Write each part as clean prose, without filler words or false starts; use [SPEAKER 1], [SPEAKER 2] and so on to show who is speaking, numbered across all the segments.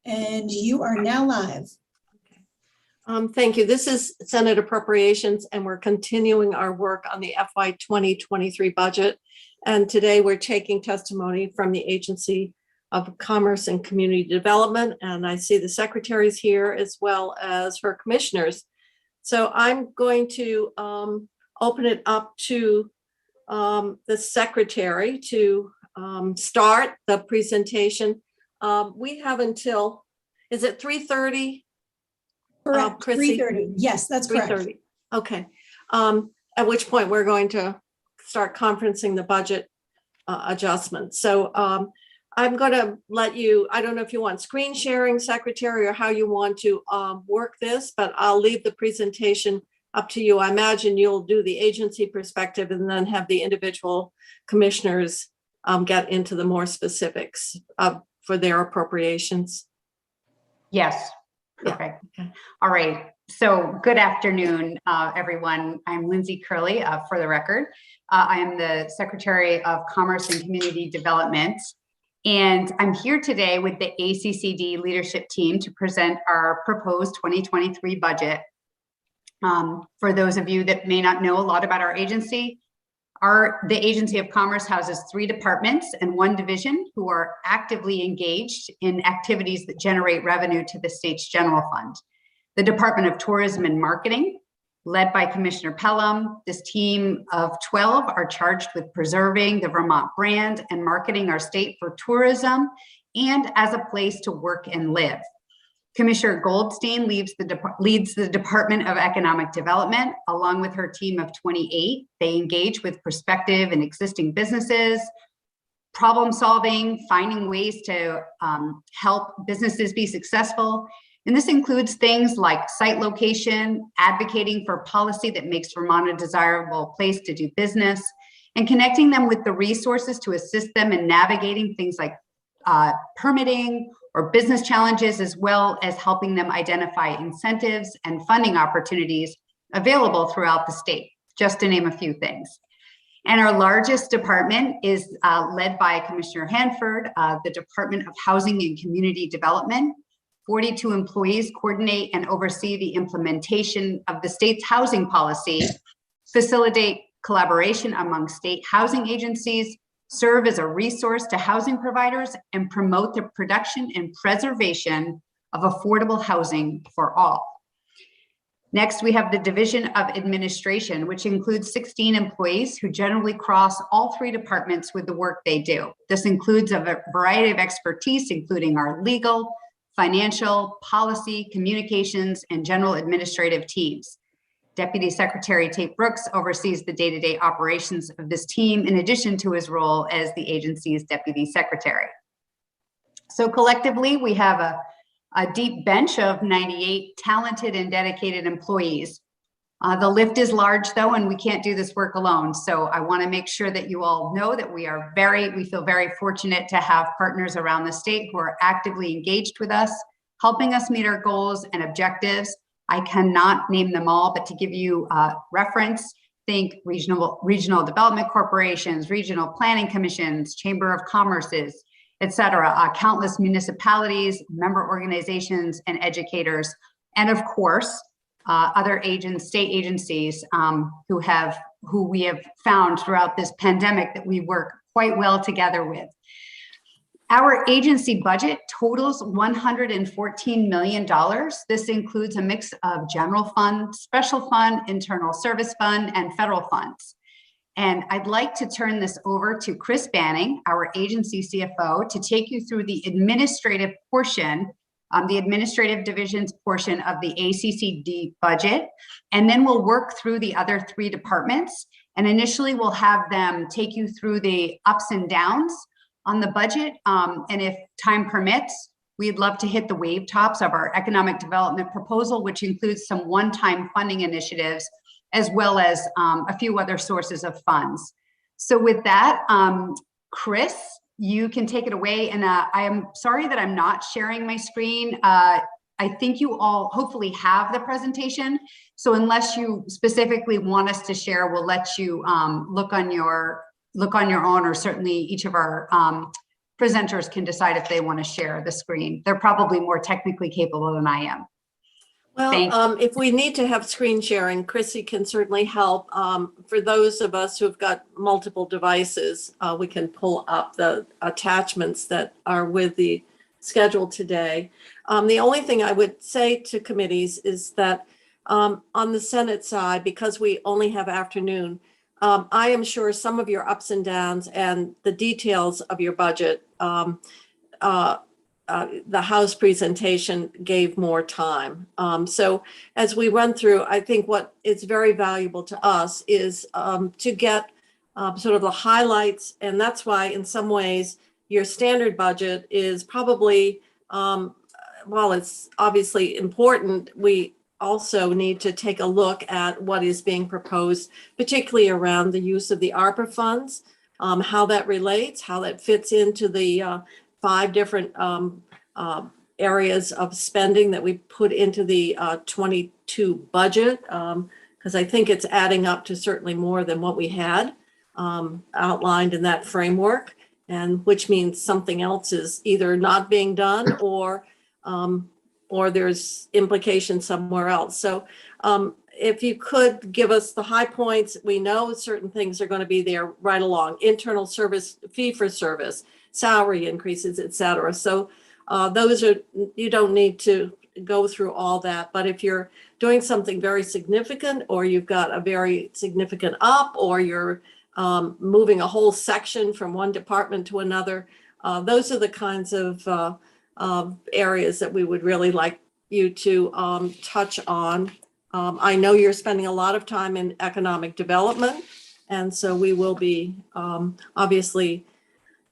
[SPEAKER 1] And you are now live.
[SPEAKER 2] Thank you. This is Senate Appropriations, and we're continuing our work on the FY 2023 budget. And today we're taking testimony from the Agency of Commerce and Community Development. And I see the secretaries here as well as her commissioners. So I'm going to open it up to the secretary to start the presentation. We have until, is it 3:30?
[SPEAKER 1] Correct, 3:30. Yes, that's correct.
[SPEAKER 2] 3:30. Okay. At which point we're going to start conferencing the budget adjustments. So I'm going to let you, I don't know if you want screen sharing, secretary, or how you want to work this, but I'll leave the presentation up to you. I imagine you'll do the agency perspective and then have the individual commissioners get into the more specifics for their appropriations.
[SPEAKER 3] Yes. Perfect. Yeah. Okay. All right. So good afternoon, everyone. I'm Lindsay Curley, for the record. I am the Secretary of Commerce and Community Development, and I'm here today with the ACCD leadership team to present our proposed 2023 budget. For those of you that may not know a lot about our agency, the Agency of Commerce houses 3 departments and 1 division who are actively engaged in activities that generate revenue to the state's general fund. The Department of Tourism and Marketing, led by Commissioner Pelham. This team of 12 are charged with preserving the Vermont brand and marketing our state for tourism and as a place to work and live. Commissioner Goldstein leads the Department of Economic Development. Along with her team of 28, they engage with prospective and existing businesses, problem solving, finding ways to help businesses be successful. And this includes things like site location, advocating for policy that makes Vermont a desirable place to do business, and connecting them with the resources to assist them in navigating things like permitting or business challenges, as well as helping them identify incentives and funding opportunities available throughout the state, just to name a few things. And our largest department is led by Commissioner Hanford, the Department of Housing and Community Development. 42 employees coordinate and oversee the implementation of the state's housing policy, facilitate collaboration among state housing agencies, serve as a resource to housing providers, and promote the production and preservation of affordable housing for all. Next, we have the Division of Administration, which includes 16 employees who generally cross all 3 departments with the work they do. This includes a variety of expertise, including our legal, financial, policy, communications, and general administrative teams. Deputy Secretary Tate Brooks oversees the day-to-day operations of this team, in addition to his role as the agency's Deputy Secretary. So collectively, we have a deep bench of 98 talented and dedicated employees. The lift is large though, and we can't do this work alone. So I want to make sure that you all know that we feel very fortunate to have partners around the state who are actively engaged with us, helping us meet our goals and objectives. I cannot name them all, but to give you reference, think regional development corporations, regional planning commissions, Chamber of Commerce's, et cetera, countless municipalities, member organizations, and educators, and of course, other state agencies who we have found throughout this pandemic that we work quite well together with. Our agency budget totals $114 million. This includes a mix of general fund, special fund, internal service fund, and federal funds. And I'd like to turn this over to Chris Banning, our agency CFO, to take you through the administrative portion, the administrative divisions portion of the ACCD budget. And then we'll work through the other 3 departments. And initially we'll have them take you through the ups and downs on the budget, and if time permits, we'd love to hit the wave tops of our economic development proposal, which includes some one-time funding initiatives, as well as a few other sources of funds. So with that, Chris, you can take it away. And I am sorry that I'm not sharing my screen. I think you all hopefully have the presentation. So unless you specifically want us to share, we'll let you look on your own, or certainly each of our presenters can decide if they want to share the screen. They're probably more technically capable than I am.
[SPEAKER 2] Well, if we need to have screen sharing, Chrissy can certainly help. For those of us who've got multiple devices, we can pull up the attachments that are with the schedule today. The only thing I would say to committees is that on the Senate side, because we only have afternoon, I am sure some of your ups and downs and the details of your budget, the House presentation gave more time. So as we run through, I think what is very valuable to us is to get sort of the highlights. And that's why in some ways your standard budget is probably, while it's obviously important, we also need to take a look at what is being proposed, particularly around the use of the Arpa funds, how that relates, how that fits into the 5 different areas of spending that we put into the 22 budget, because I think it's adding up to certainly more than what we had outlined in that framework, and which means something else is either not being done or there's implications somewhere else. So if you could give us the high points, we know certain things are going to be there right along: internal service, fee for service, salary increases, et cetera. So those are, you don't need to go through all that, but if you're doing something very significant, or you've got a very significant up, or you're moving a whole section from one department to another, those are the kinds of areas that we would really like you to touch on. I know you're spending a lot of time in economic development, and so we will be obviously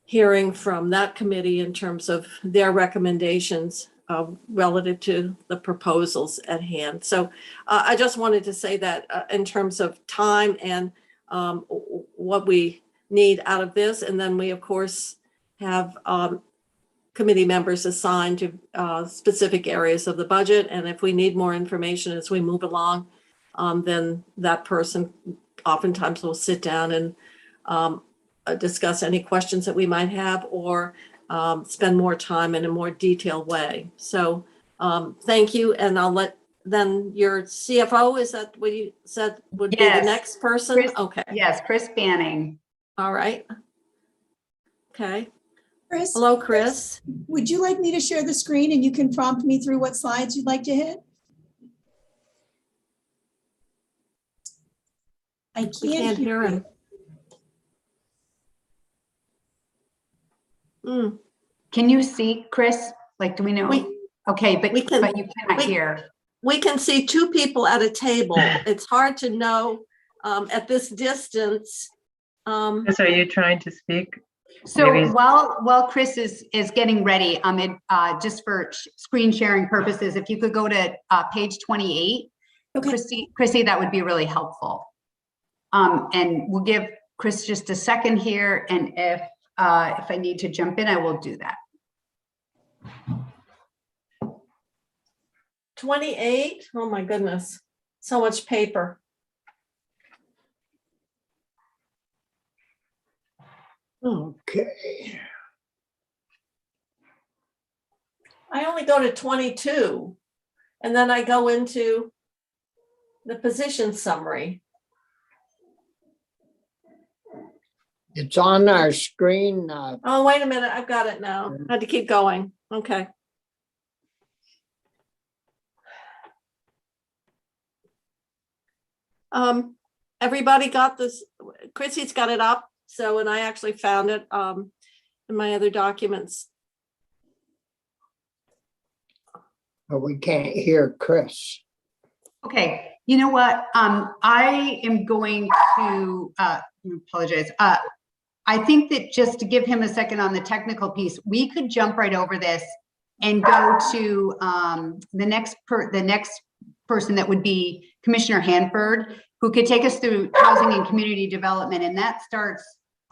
[SPEAKER 2] hearing from that committee in terms of their recommendations relative to the proposals at hand. So I just wanted to say that in terms of time and what we need out of this. And then we, of course, have committee members assigned to specific areas of the budget. And if we need more information as we move along, then that person oftentimes will sit down and discuss any questions that we might have, or spend more time in a more detailed way. So thank you. And I'll let then your CFO, is that what you said would be the next person?
[SPEAKER 3] Chris,
[SPEAKER 2] okay.
[SPEAKER 3] Yes, Chris Banning.
[SPEAKER 2] All right. Okay.
[SPEAKER 1] Chris?
[SPEAKER 2] Hello, Chris.
[SPEAKER 1] Would you like me to share the screen and you can prompt me through what slides you'd like to hit? I can't hear him.
[SPEAKER 3] Can you see, Chris? Like, do we know? Okay, but you cannot hear.
[SPEAKER 2] We can see 2 people at a table. It's hard to know at this distance.
[SPEAKER 4] So are you trying to speak?
[SPEAKER 3] So
[SPEAKER 4] Maybe.
[SPEAKER 3] while Chris is getting ready, just for screen sharing purposes, if you could go to page 28, okay. Chrissy, that would be really helpful. And we'll give Chris just a second here, and if I need to jump in, I will do that.
[SPEAKER 2] 28. Oh my goodness, so much paper.
[SPEAKER 5] Okay.
[SPEAKER 2] I only go to 22, and then I go into the position summary.
[SPEAKER 5] It's on our screen.
[SPEAKER 2] Oh, wait a minute, I've got it now. I had to keep going. Okay. Everybody got this? Chrissy's got it up. So, and I actually found it in my other documents.
[SPEAKER 5] But we can't hear Chris.
[SPEAKER 3] Okay, you know what? I am going to apologize. I think that just to give him a second on the technical piece, we could jump right over this and go to the next person that would be Commissioner Hanford, who could take us through housing and community development. And that starts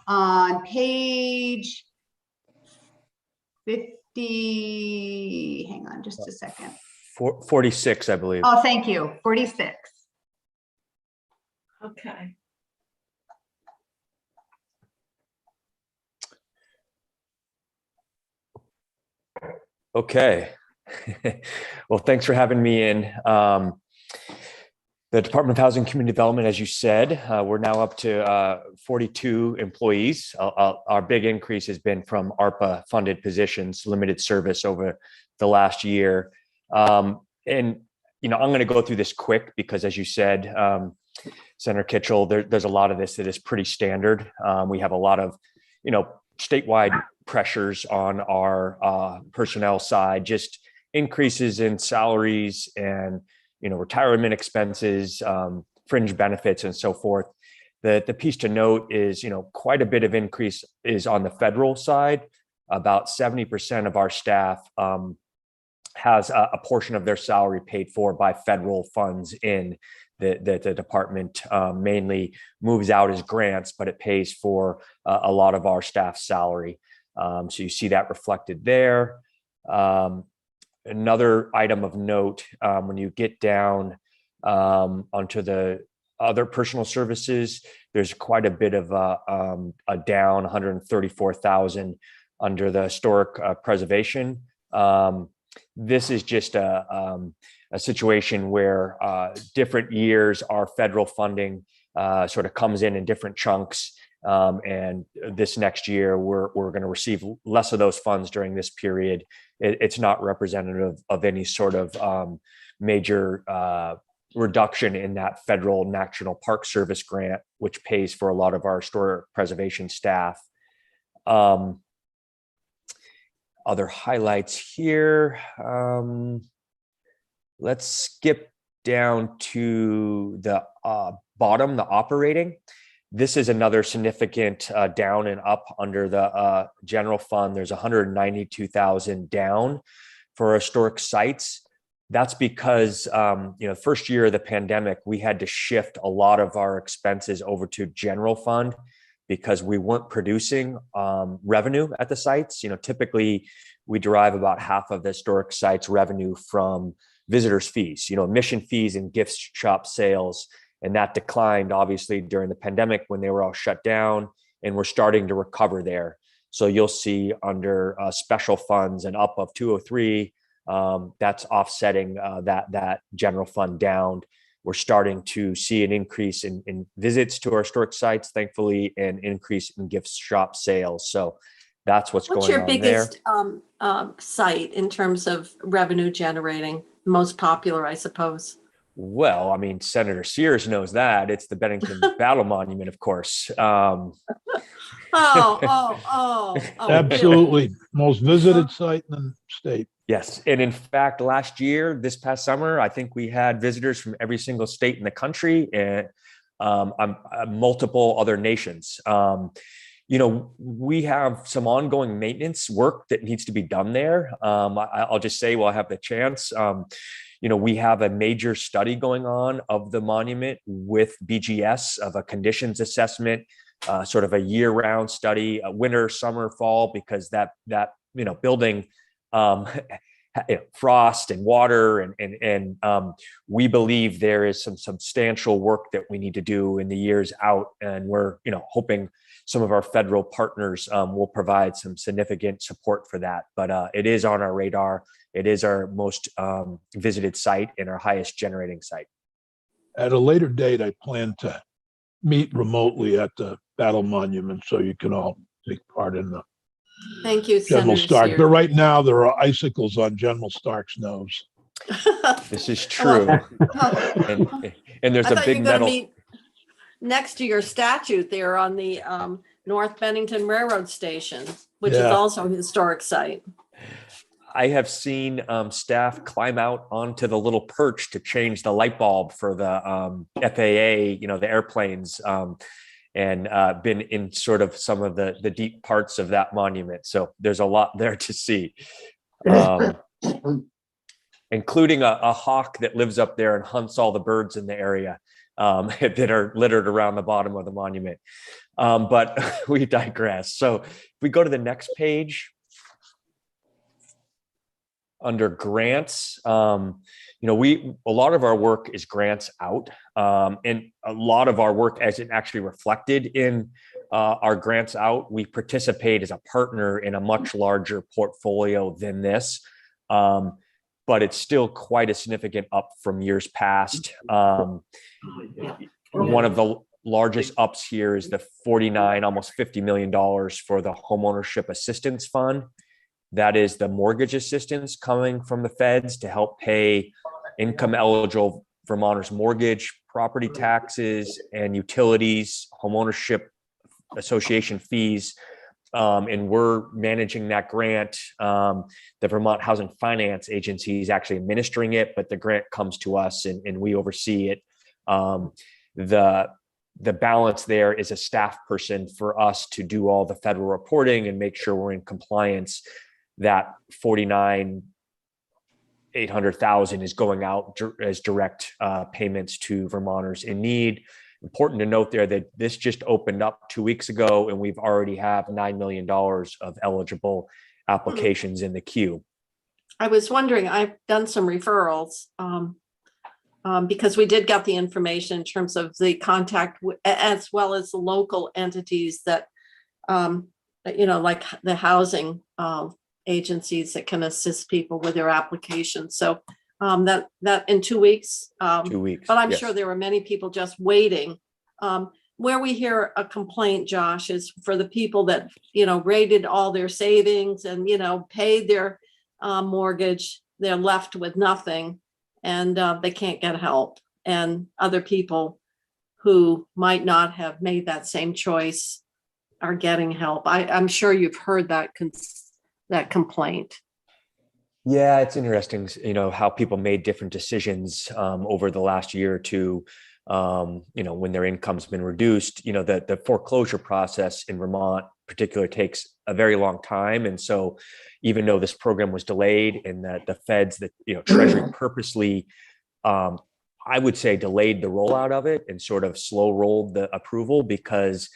[SPEAKER 3] on page 50, hang on just a second.
[SPEAKER 6] 46, I believe.
[SPEAKER 3] Oh, thank you, 46.
[SPEAKER 2] Okay.
[SPEAKER 6] Okay. Well, thanks for having me in. The Department of Housing and Community Development, as you said, we're now up to 42 employees. Our big increase has been from Arpa funded positions, limited service over the last year. And, I'm going to go through this quick because, as you said, Senator Kitchell, there's a lot of this that is pretty standard. We have a lot of, statewide pressures on our personnel side, just increases in salaries and retirement expenses, fringe benefits, and so forth. The piece to note is, quite a bit of increase is on the federal side. About 70% of our staff has a portion of their salary paid for by federal funds in the department. Mainly moves out as grants, but it pays for a lot of our staff's salary. So you see that reflected there. Another item of note, when you get down onto the other personal services, there's quite a bit of a down 134,000 under the historic preservation. This is just a situation where different years our federal funding sort of comes in different chunks. And this next year, we're going to receive less of those funds during this period. It's not representative of any sort of major reduction in that federal National Park Service grant, which pays for a lot of our historic preservation staff. Other highlights here. Let's skip down to the bottom, the operating. This is another significant down and up under the general fund. There's 192,000 down for historic sites. That's because, first year of the pandemic, we had to shift a lot of our expenses over to general fund because we weren't producing revenue at the sites. Typically we derive about half of the historic sites revenue from visitors fees, admission fees and gift shop sales. And that declined obviously during the pandemic when they were all shut down, and we're starting to recover there. So you'll see under special funds and up of 203, that's offsetting that general fund down. We're starting to see an increase in visits to our historic sites, thankfully, and increase in gift shop sales. So that's what's going on there.
[SPEAKER 2] What's your biggest site in terms of revenue generating? Most popular, I suppose.
[SPEAKER 6] Well, Senator Sears knows that. It's the Bennington Battle Monument, of course.
[SPEAKER 7] Absolutely. Most visited site in the state.
[SPEAKER 6] Yes. And in fact, last year, this past summer, I think we had visitors from every single state in the country and multiple other nations. We have some ongoing maintenance work that needs to be done there. I'll just say, while I have the chance, we have a major study going on of the monument with BGS of a conditions assessment, sort of a year-round study, winter, summer, fall, because that building, frost and water, and we believe there is some substantial work that we need to do in the years out, and we're hoping some of our federal partners will provide some significant support for that. But it is on our radar. It is our most visited site and our highest generating site.
[SPEAKER 7] At a later date, I plan to meet remotely at the Battle Monument so you can all take part in the
[SPEAKER 2] Thank you,
[SPEAKER 7] General
[SPEAKER 2] Senator
[SPEAKER 7] Stark.
[SPEAKER 2] Sears.
[SPEAKER 7] But right now, there are icicles on General Stark's nose.
[SPEAKER 6] This is true. And there's
[SPEAKER 2] I
[SPEAKER 6] a
[SPEAKER 2] thought
[SPEAKER 6] big
[SPEAKER 2] you were going to
[SPEAKER 6] metal.
[SPEAKER 2] meet next to your statue there on the North Bennington Railroad Station, which is also a historic site.
[SPEAKER 6] I have seen staff climb out onto the little perch to change the light bulb for the FAA, the airplanes, and been in sort of some of the deep parts of that monument. So there's a lot there to see, including a hawk that lives up there and hunts all the birds in the area that are littered around the bottom of the monument. But we digress. So if we go to the next page, under grants, a lot of our work is grants out, and a lot of our work, as it actually reflected in our grants out, we participate as a partner in a much larger portfolio than this. But it's still quite a significant up from years past. One of the largest ups here is the 49, almost $50 million for the homeownership assistance fund. That is the mortgage assistance coming from the feds to help pay income eligible Vermonters' mortgage, property taxes, and utilities, homeownership association fees. And we're managing that grant. The Vermont Housing Finance Agency is actually administering it, but the grant comes to us and we oversee it. The balance there is a staff person for us to do all the federal reporting and make sure we're in compliance. That 49,800,000 is going out as direct payments to Vermonters in need. Important to note there that this just opened up 2 weeks ago, and we've already have $9 million of eligible applications in the queue.
[SPEAKER 2] I was wondering, I've done some referrals because we did get the information in terms of the contact as well as the local entities that, like the housing agencies that can assist people with their applications. So that in 2 weeks.
[SPEAKER 6] 2 weeks.
[SPEAKER 2] But I'm
[SPEAKER 6] yes.
[SPEAKER 2] sure there were many people just waiting. Where we hear a complaint, Josh, is for the people that, rated all their savings and, paid their mortgage, they're left with nothing and they can't get help. And other people who might not have made that same choice are getting help. I'm sure you've heard that complaint.
[SPEAKER 6] Yeah, it's interesting, how people made different decisions over the last year or two, when their income's been reduced. The foreclosure process in Vermont particularly takes a very long time. And so even though this program was delayed and that the feds, Treasury purposely, I would say, delayed the rollout of it and sort of slow rolled the approval because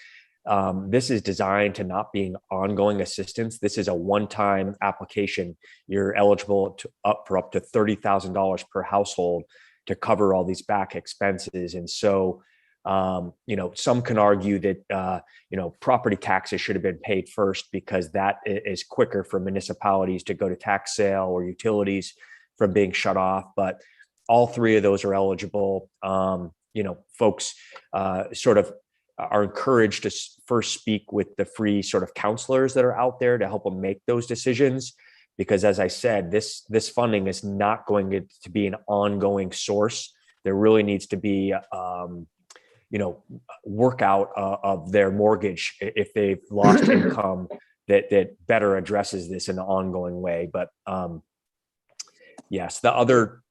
[SPEAKER 6] this is designed to not being ongoing assistance. This is a one-time application. You're eligible for up to $30,000 per household to cover all these back expenses. And so, some can argue that, property taxes should have been paid first because that is quicker for municipalities to go to tax sale or utilities from being shut off. But all three of those are eligible. Folks sort of are encouraged to first speak with the free sort of counselors that are out there to help them make those decisions. Because as I said, this funding is not going to be an ongoing source. There really needs to be, workout of their mortgage if they've lost income that better addresses this in an ongoing way. But yes, the other.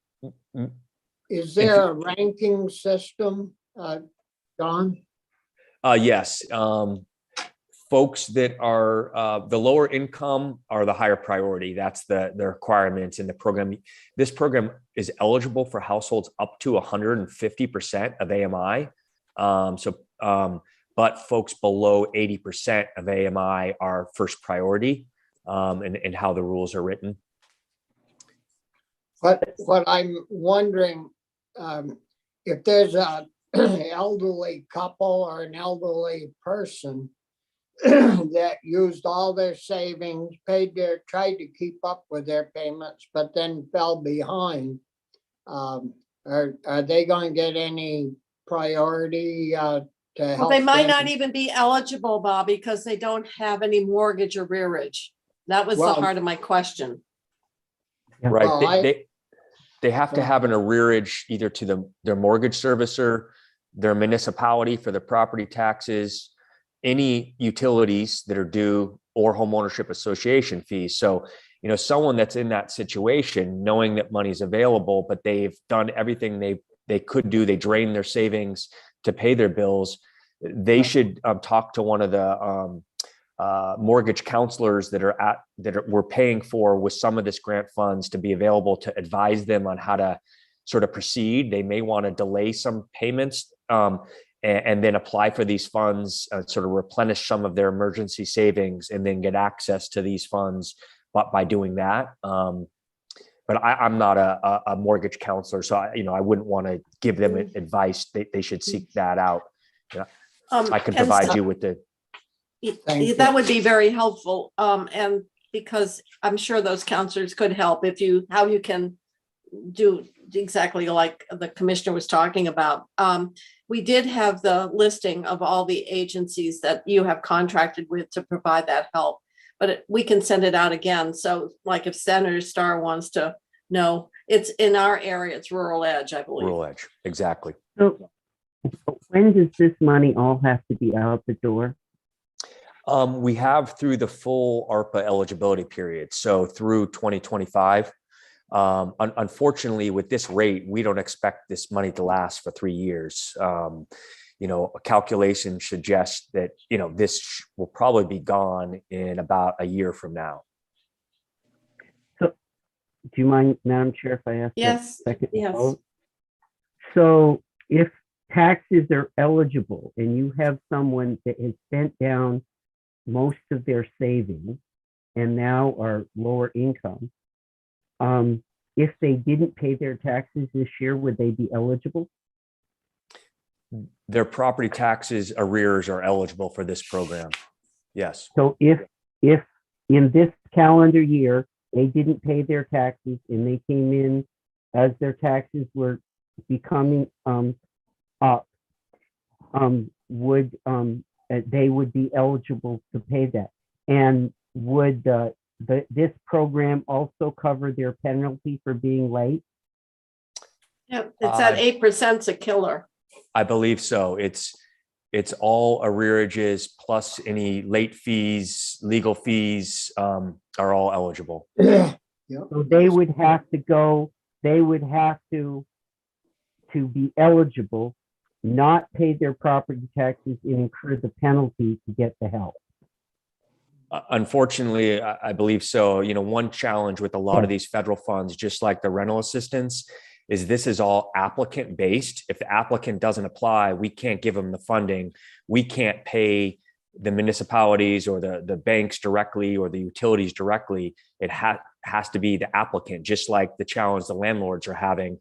[SPEAKER 5] Is there a ranking system, Don?
[SPEAKER 6] Yes. Folks that are the lower income are the higher priority. That's the requirements in the program. This program is eligible for households up to 150% of AMI. But folks below 80% of AMI are first priority in how the rules are written.
[SPEAKER 5] What I'm wondering, if there's a elderly couple or an elderly person that used all their savings, tried to keep up with their payments, but then fell behind, are they going to get any priority to help?
[SPEAKER 2] Well, they might
[SPEAKER 5] them?
[SPEAKER 2] not even be eligible, Bob, because they don't have any mortgage or rearage. That was the heart of my question.
[SPEAKER 6] Right.
[SPEAKER 5] Well,
[SPEAKER 6] they have to have an arrearage either to their mortgage servicer, their municipality for the property taxes, any utilities that are due, or homeownership association fees. So, someone that's in that situation, knowing that money is available, but they've done everything they could do, they drained their savings to pay their bills, they should talk to one of the mortgage counselors that we're paying for with some of this grant funds to be available to advise them on how to sort of proceed. They may want to delay some payments and then apply for these funds, sort of replenish some of their emergency savings and then get access to these funds by doing that. But I'm not a mortgage counselor, so I wouldn't want to give them advice. They should seek that out. Yeah. I can provide you with the.
[SPEAKER 2] That would be very helpful. And because I'm sure those counselors could help how you can do exactly like the commissioner was talking about. We did have the listing of all the agencies that you have contracted with to provide that help, but we can send it out again. So like if Senator Starr wants to know, it's in our area, it's Rural Edge, I believe.
[SPEAKER 6] Rural Edge, exactly.
[SPEAKER 8] So when does this money all have to be out the door?
[SPEAKER 6] We have through the full ARPA eligibility period, so through 2025. Unfortunately, with this rate, we don't expect this money to last for 3 years. A calculation suggests that, this will probably be gone in about a year from now.
[SPEAKER 8] So do you mind, Madam Chair, if I ask?
[SPEAKER 2] Yes,
[SPEAKER 8] that second
[SPEAKER 2] yes.
[SPEAKER 8] vote? So if taxes are eligible and you have someone that has spent down most of their savings and now are lower income, if they didn't pay their taxes this year, would they be eligible?
[SPEAKER 6] Their property taxes arrears are eligible for this program. Yes.
[SPEAKER 8] So if in this calendar year, they didn't pay their taxes and they came in as their taxes were becoming up, they would be eligible to pay that. And would this program also cover their penalty for being late?
[SPEAKER 2] Yeah, it's at 8%'s a killer.
[SPEAKER 6] I believe so. It's all arrearages plus any late fees, legal fees, are all eligible.
[SPEAKER 5] Yeah.
[SPEAKER 8] So they would have to be eligible, not pay their property taxes and incur the penalty to get the help.
[SPEAKER 6] Unfortunately, I believe so. One challenge with a lot of these federal funds, just like the rental assistance, is this is all applicant based. If the applicant doesn't apply, we can't give them the funding. We can't pay the municipalities or the banks directly or the utilities directly. It has to be the applicant, just like the challenge the landlords are having.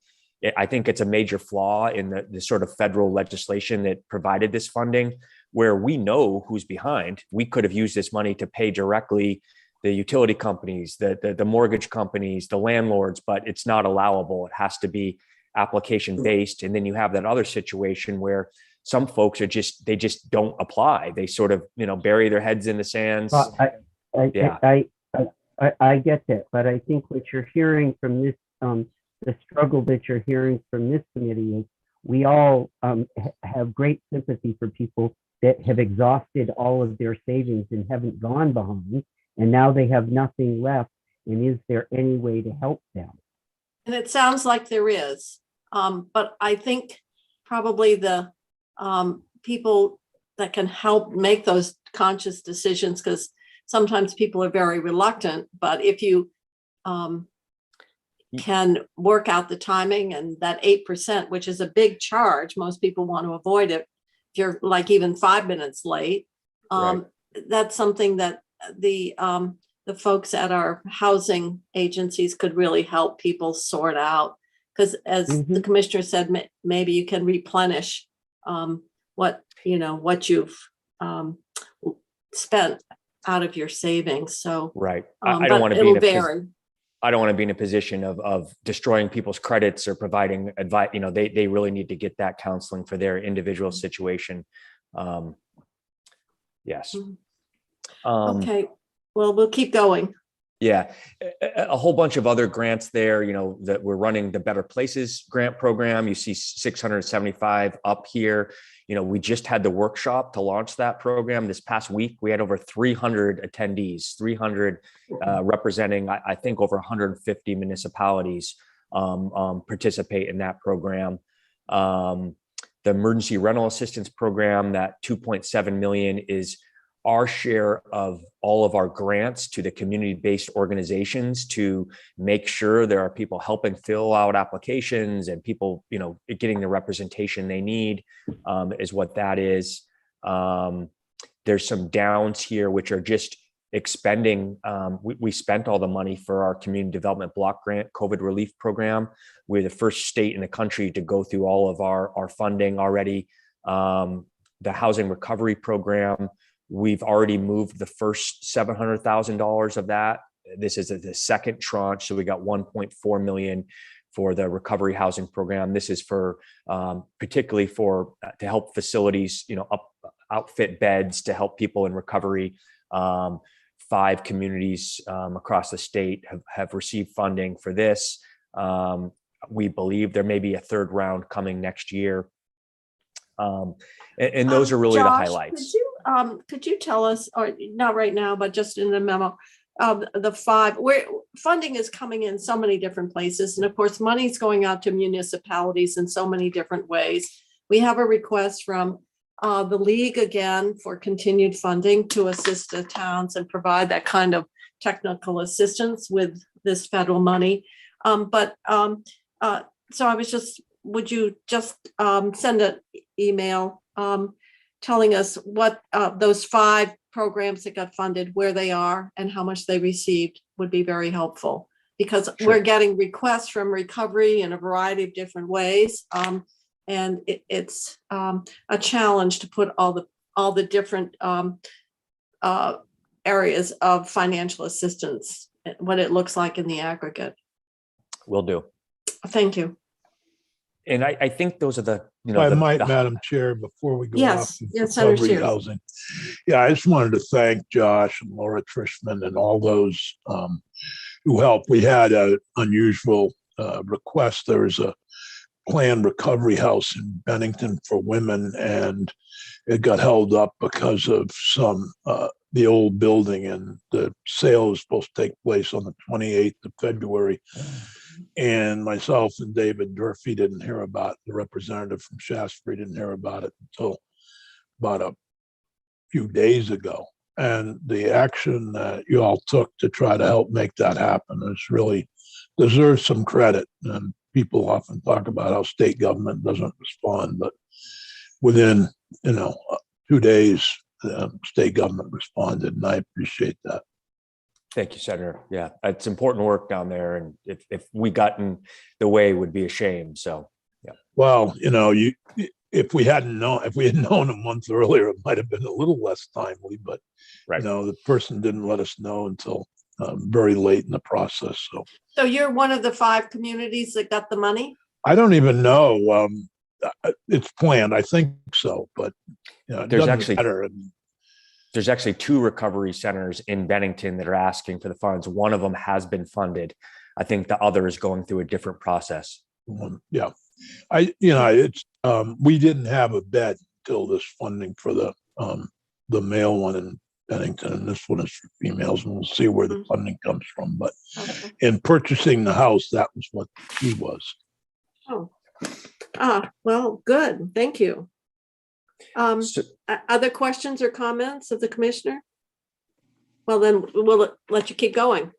[SPEAKER 6] I think it's a major flaw in the sort of federal legislation that provided this funding, where we know who's behind. We could have used this money to pay directly the utility companies, the mortgage companies, the landlords, but it's not allowable. It has to be application based. And then you have that other situation where some folks they just don't apply. They sort of, bury their heads in the sands.
[SPEAKER 8] Well, I get that, but I think what you're hearing from this, the struggle that you're hearing from this committee is we all have great sympathy for people that have exhausted all of their savings and haven't gone behind, and now they have nothing left. And is there any way to help them?
[SPEAKER 2] And it sounds like there is, but I think probably the people that can help make those conscious decisions, because sometimes people are very reluctant, but if you can work out the timing and that 8%, which is a big charge, most people want to avoid it. If you're like even 5 minutes late,
[SPEAKER 6] Right.
[SPEAKER 2] That's something that the folks at our housing agencies could really help people sort out. Because as the commissioner said, maybe you can replenish what you've spent out of your savings. So
[SPEAKER 6] Right.
[SPEAKER 2] I
[SPEAKER 6] don't want to be in a I don't want to be in a position of destroying people's credits or providing advice. They really need to get that counseling for their individual situation. Yes.
[SPEAKER 2] Okay. Well, we'll keep going.
[SPEAKER 6] Yeah, a whole bunch of other grants there, that we're running the Better Places grant program. You see 675 up here. We just had the workshop to launch that program this past week. We had over 300 attendees, 300 representing, I think, over 150 municipalities participate in that program. The emergency rental assistance program, that 2.7 million is our share of all of our grants to the community-based organizations to make sure there are people helping fill out applications and people, getting the representation they need, is what that is. There's some downs here, which are just expending. We spent all the money for our community development block grant COVID relief program. We're the first state in the country to go through all of our funding already. The housing recovery program, We've already moved the first $700,000 of that. This is the second tranche. So we got 1.4 million for the recovery housing program. This is for particularly for to help facilities, outfit beds to help people in recovery. 5 communities across the state have received funding for this. We believe there may be a third round coming next year. And those are really the
[SPEAKER 2] Josh,
[SPEAKER 6] highlights.
[SPEAKER 2] Could you tell us, or not right now, but just in the memo, the 5 where funding is coming in so many different places, and of course money's going out to municipalities in so many different ways. We have a request from the league again for continued funding to assist the towns and provide that kind of technical assistance with this federal money. So I was just, would you just send an email telling us what those 5 programs that got funded, where they are and how much they received would be very helpful, because we're getting requests from recovery in a variety of different ways. And it's a challenge to put all the different areas of financial assistance, what it looks like in the aggregate.
[SPEAKER 6] Will do.
[SPEAKER 2] Thank you.
[SPEAKER 6] And I think those are the,
[SPEAKER 7] Madam Chair, before we go off
[SPEAKER 2] Yes,
[SPEAKER 7] of
[SPEAKER 2] yes,
[SPEAKER 7] recovery
[SPEAKER 2] understood.
[SPEAKER 7] housing. Yeah, I just wanted to thank Josh and Laura Trishman and all those who helped. We had an unusual request. There was a planned recovery house in Bennington for women, and it got held up because of the old building, and the sale was supposed to take place on the 28th of February. And myself and David Durfee didn't hear about it. The representative from Shaftesbury didn't hear about it until about a few days ago. And the action that you all took to try to help make that happen is really deserves some credit. And people often talk about how state government doesn't respond, but within 2 days, the state government responded, and I appreciate that.
[SPEAKER 6] Thank you, Senator. Yeah, it's important work down there, and if we got in the way, it would be a shame. So, yeah.
[SPEAKER 7] Well, if we had known a month earlier, it might have been a little less timely. But the person didn't let us know until very late in the process.
[SPEAKER 2] So you're one of the 5 communities that got the money?
[SPEAKER 7] I don't even know. It's planned, I think so, but it
[SPEAKER 6] There's
[SPEAKER 7] doesn't
[SPEAKER 6] actually
[SPEAKER 7] matter.
[SPEAKER 6] There's actually 2 recovery centers in Bennington that are asking for the funds. One of them has been funded. I think the other is going through a different process.
[SPEAKER 7] Yeah, it's we didn't have a bed until this funding for the male one in Bennington, and this one is for females, and we'll see where the funding comes from. But in purchasing the house, that was what he was.
[SPEAKER 2] Oh, well, good. Thank you. Other questions or comments of the commissioner? Well, then we'll let you keep going.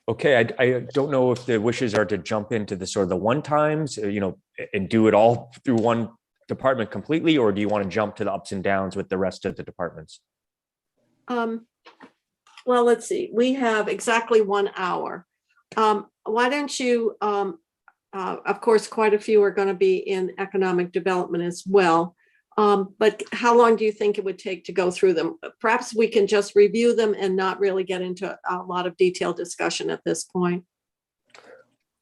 [SPEAKER 6] Okay, I don't know if the wishes are to jump into the sort of the one times, and do it all through one department completely, or do you want to jump to the ups and downs with the rest of the departments?
[SPEAKER 2] Well, let's see. We have exactly 1 hour. Why don't you, of course, quite a few are going to be in economic development as well. But how long do you think it would take to go through them? Perhaps we can just review them and not really get into a lot of detailed discussion at this point.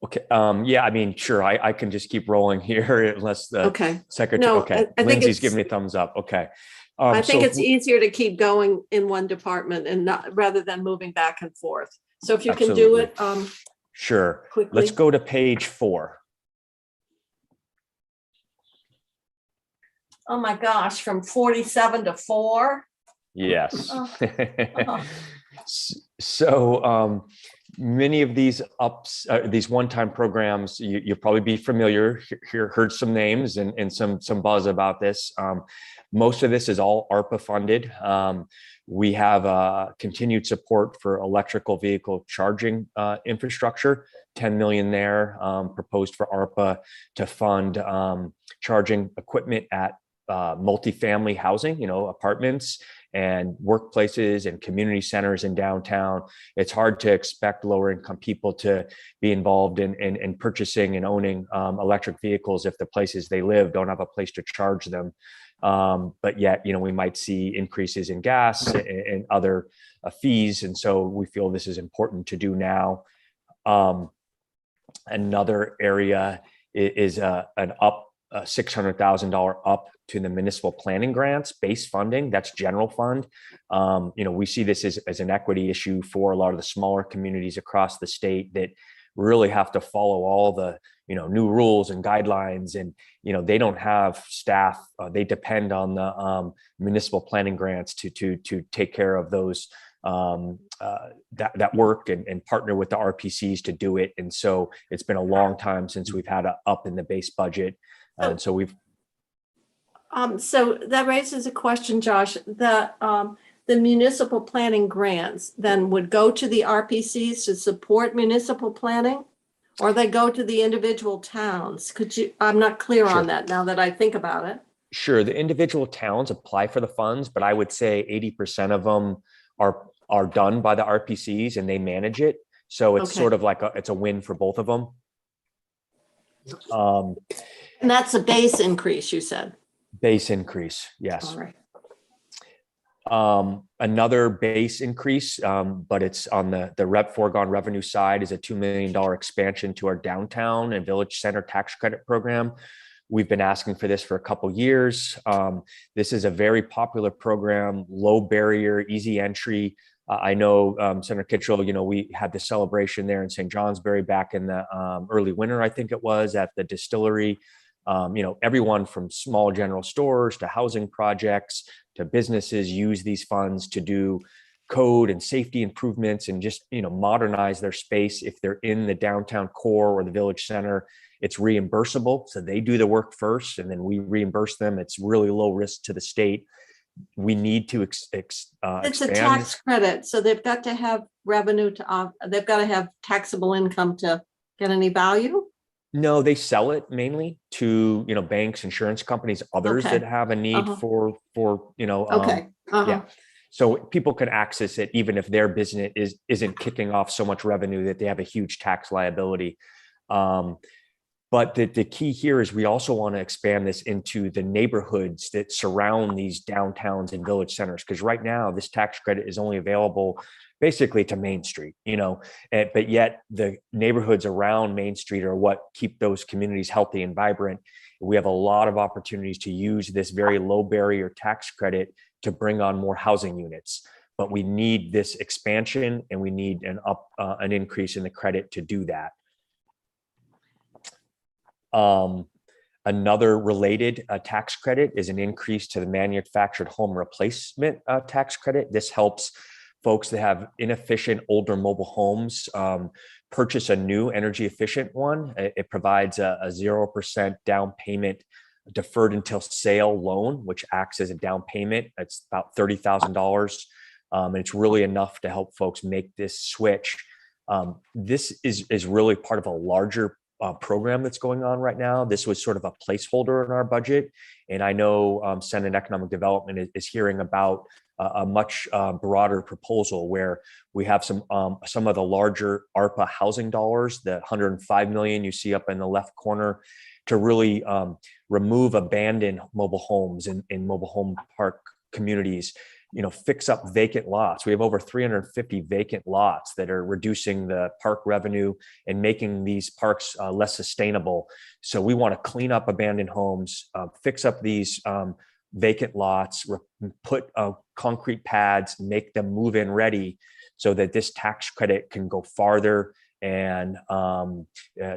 [SPEAKER 6] Okay. Yeah, I mean, sure. I can just keep rolling here unless the secretary.
[SPEAKER 2] No,
[SPEAKER 6] okay.
[SPEAKER 2] I think
[SPEAKER 6] Lindsay's giving me a thumbs up. Okay.
[SPEAKER 2] I think it's easier to keep going in one department and not rather than moving back and forth. So if you can do it.
[SPEAKER 6] Sure.
[SPEAKER 2] Quickly.
[SPEAKER 6] Let's go to page 4.
[SPEAKER 2] Oh my gosh, from 47 to 4.
[SPEAKER 6] Yes. So many of these these one-time programs, you'll probably be familiar, heard some names and some buzz about this. Most of this is all ARPA funded. We have continued support for electrical vehicle charging infrastructure, 10 million there, proposed for ARPA to fund charging equipment at multifamily housing, apartments and workplaces and community centers in downtown. It's hard to expect lower income people to be involved in purchasing and owning electric vehicles if the places they live don't have a place to charge them. But yet, we might see increases in gas and other fees. And so we feel this is important to do now. Another area is an up $600,000 up to the municipal planning grants base funding. That's general fund. We see this as an equity issue for a lot of the smaller communities across the state that really have to follow all the new rules and guidelines, and they don't have staff. They depend on the municipal planning grants to take care of those that work and partner with the RPCs to do it. And so it's been a long time since we've had a up in the base budget. And so we've.
[SPEAKER 2] So that raises a question, Josh. The municipal planning grants then would go to the RPCs to support municipal planning, or they go to the individual towns? I'm not clear on that now that I think about it.
[SPEAKER 6] Sure, the individual towns apply for the funds, but I would say 80% of them are done by the RPCs and they manage it. So it's sort of like it's a win for both of them.
[SPEAKER 2] And that's a base increase, you said?
[SPEAKER 6] Base increase, yes.
[SPEAKER 2] All right.
[SPEAKER 6] Another base increase, but it's on the foregone revenue side, is a $2 million expansion to our downtown and village center tax credit program. We've been asking for this for a couple years. This is a very popular program, low barrier, easy entry. I know Senator Kitchell, we had the celebration there in St. Johnsbury back in the early winter, I think it was, at the distillery. Everyone from small general stores to housing projects to businesses use these funds to do code and safety improvements and just, modernize their space. If they're in the downtown core or the village center, it's reimbursable. So they do the work first and then we reimburse them. It's really low risk to the state. We need to
[SPEAKER 2] It's
[SPEAKER 6] expand.
[SPEAKER 2] a tax credit. So they've got to have revenue they've got to have taxable income to get any value.
[SPEAKER 6] No, they sell it mainly to, banks, insurance companies, others that have a need for yeah. So people can access it even if their business isn't kicking off so much revenue that they have a huge tax liability. But the key here is we also want to expand this into the neighborhoods that surround these downtowns and village centers. Because right now this tax credit is only available basically to Main Street, but yet the neighborhoods around Main Street are what keep those communities healthy and vibrant. We have a lot of opportunities to use this very low barrier tax credit to bring on more housing units. But we need this expansion and we need an increase in the credit to do that. Another related tax credit is an increase to the manufactured home replacement tax credit. This helps folks that have inefficient older mobile homes purchase a new energy efficient one. It provides a 0% down payment deferred until sale loan, which acts as a down payment. It's about $30,000. And it's really enough to help folks make this switch. This is really part of a larger program that's going on right now. This was sort of a placeholder in our budget. And I know Senate Economic Development is hearing about a much broader proposal where we have some of the larger ARPA housing dollars, the $105 million you see up in the left corner, to really remove abandoned mobile homes in mobile home park communities, fix up vacant lots. We have over 350 vacant lots that are reducing the park revenue and making these parks less sustainable. So we want to clean up abandoned homes, fix up these vacant lots, put concrete pads, make them move-in ready so that this tax credit can go farther and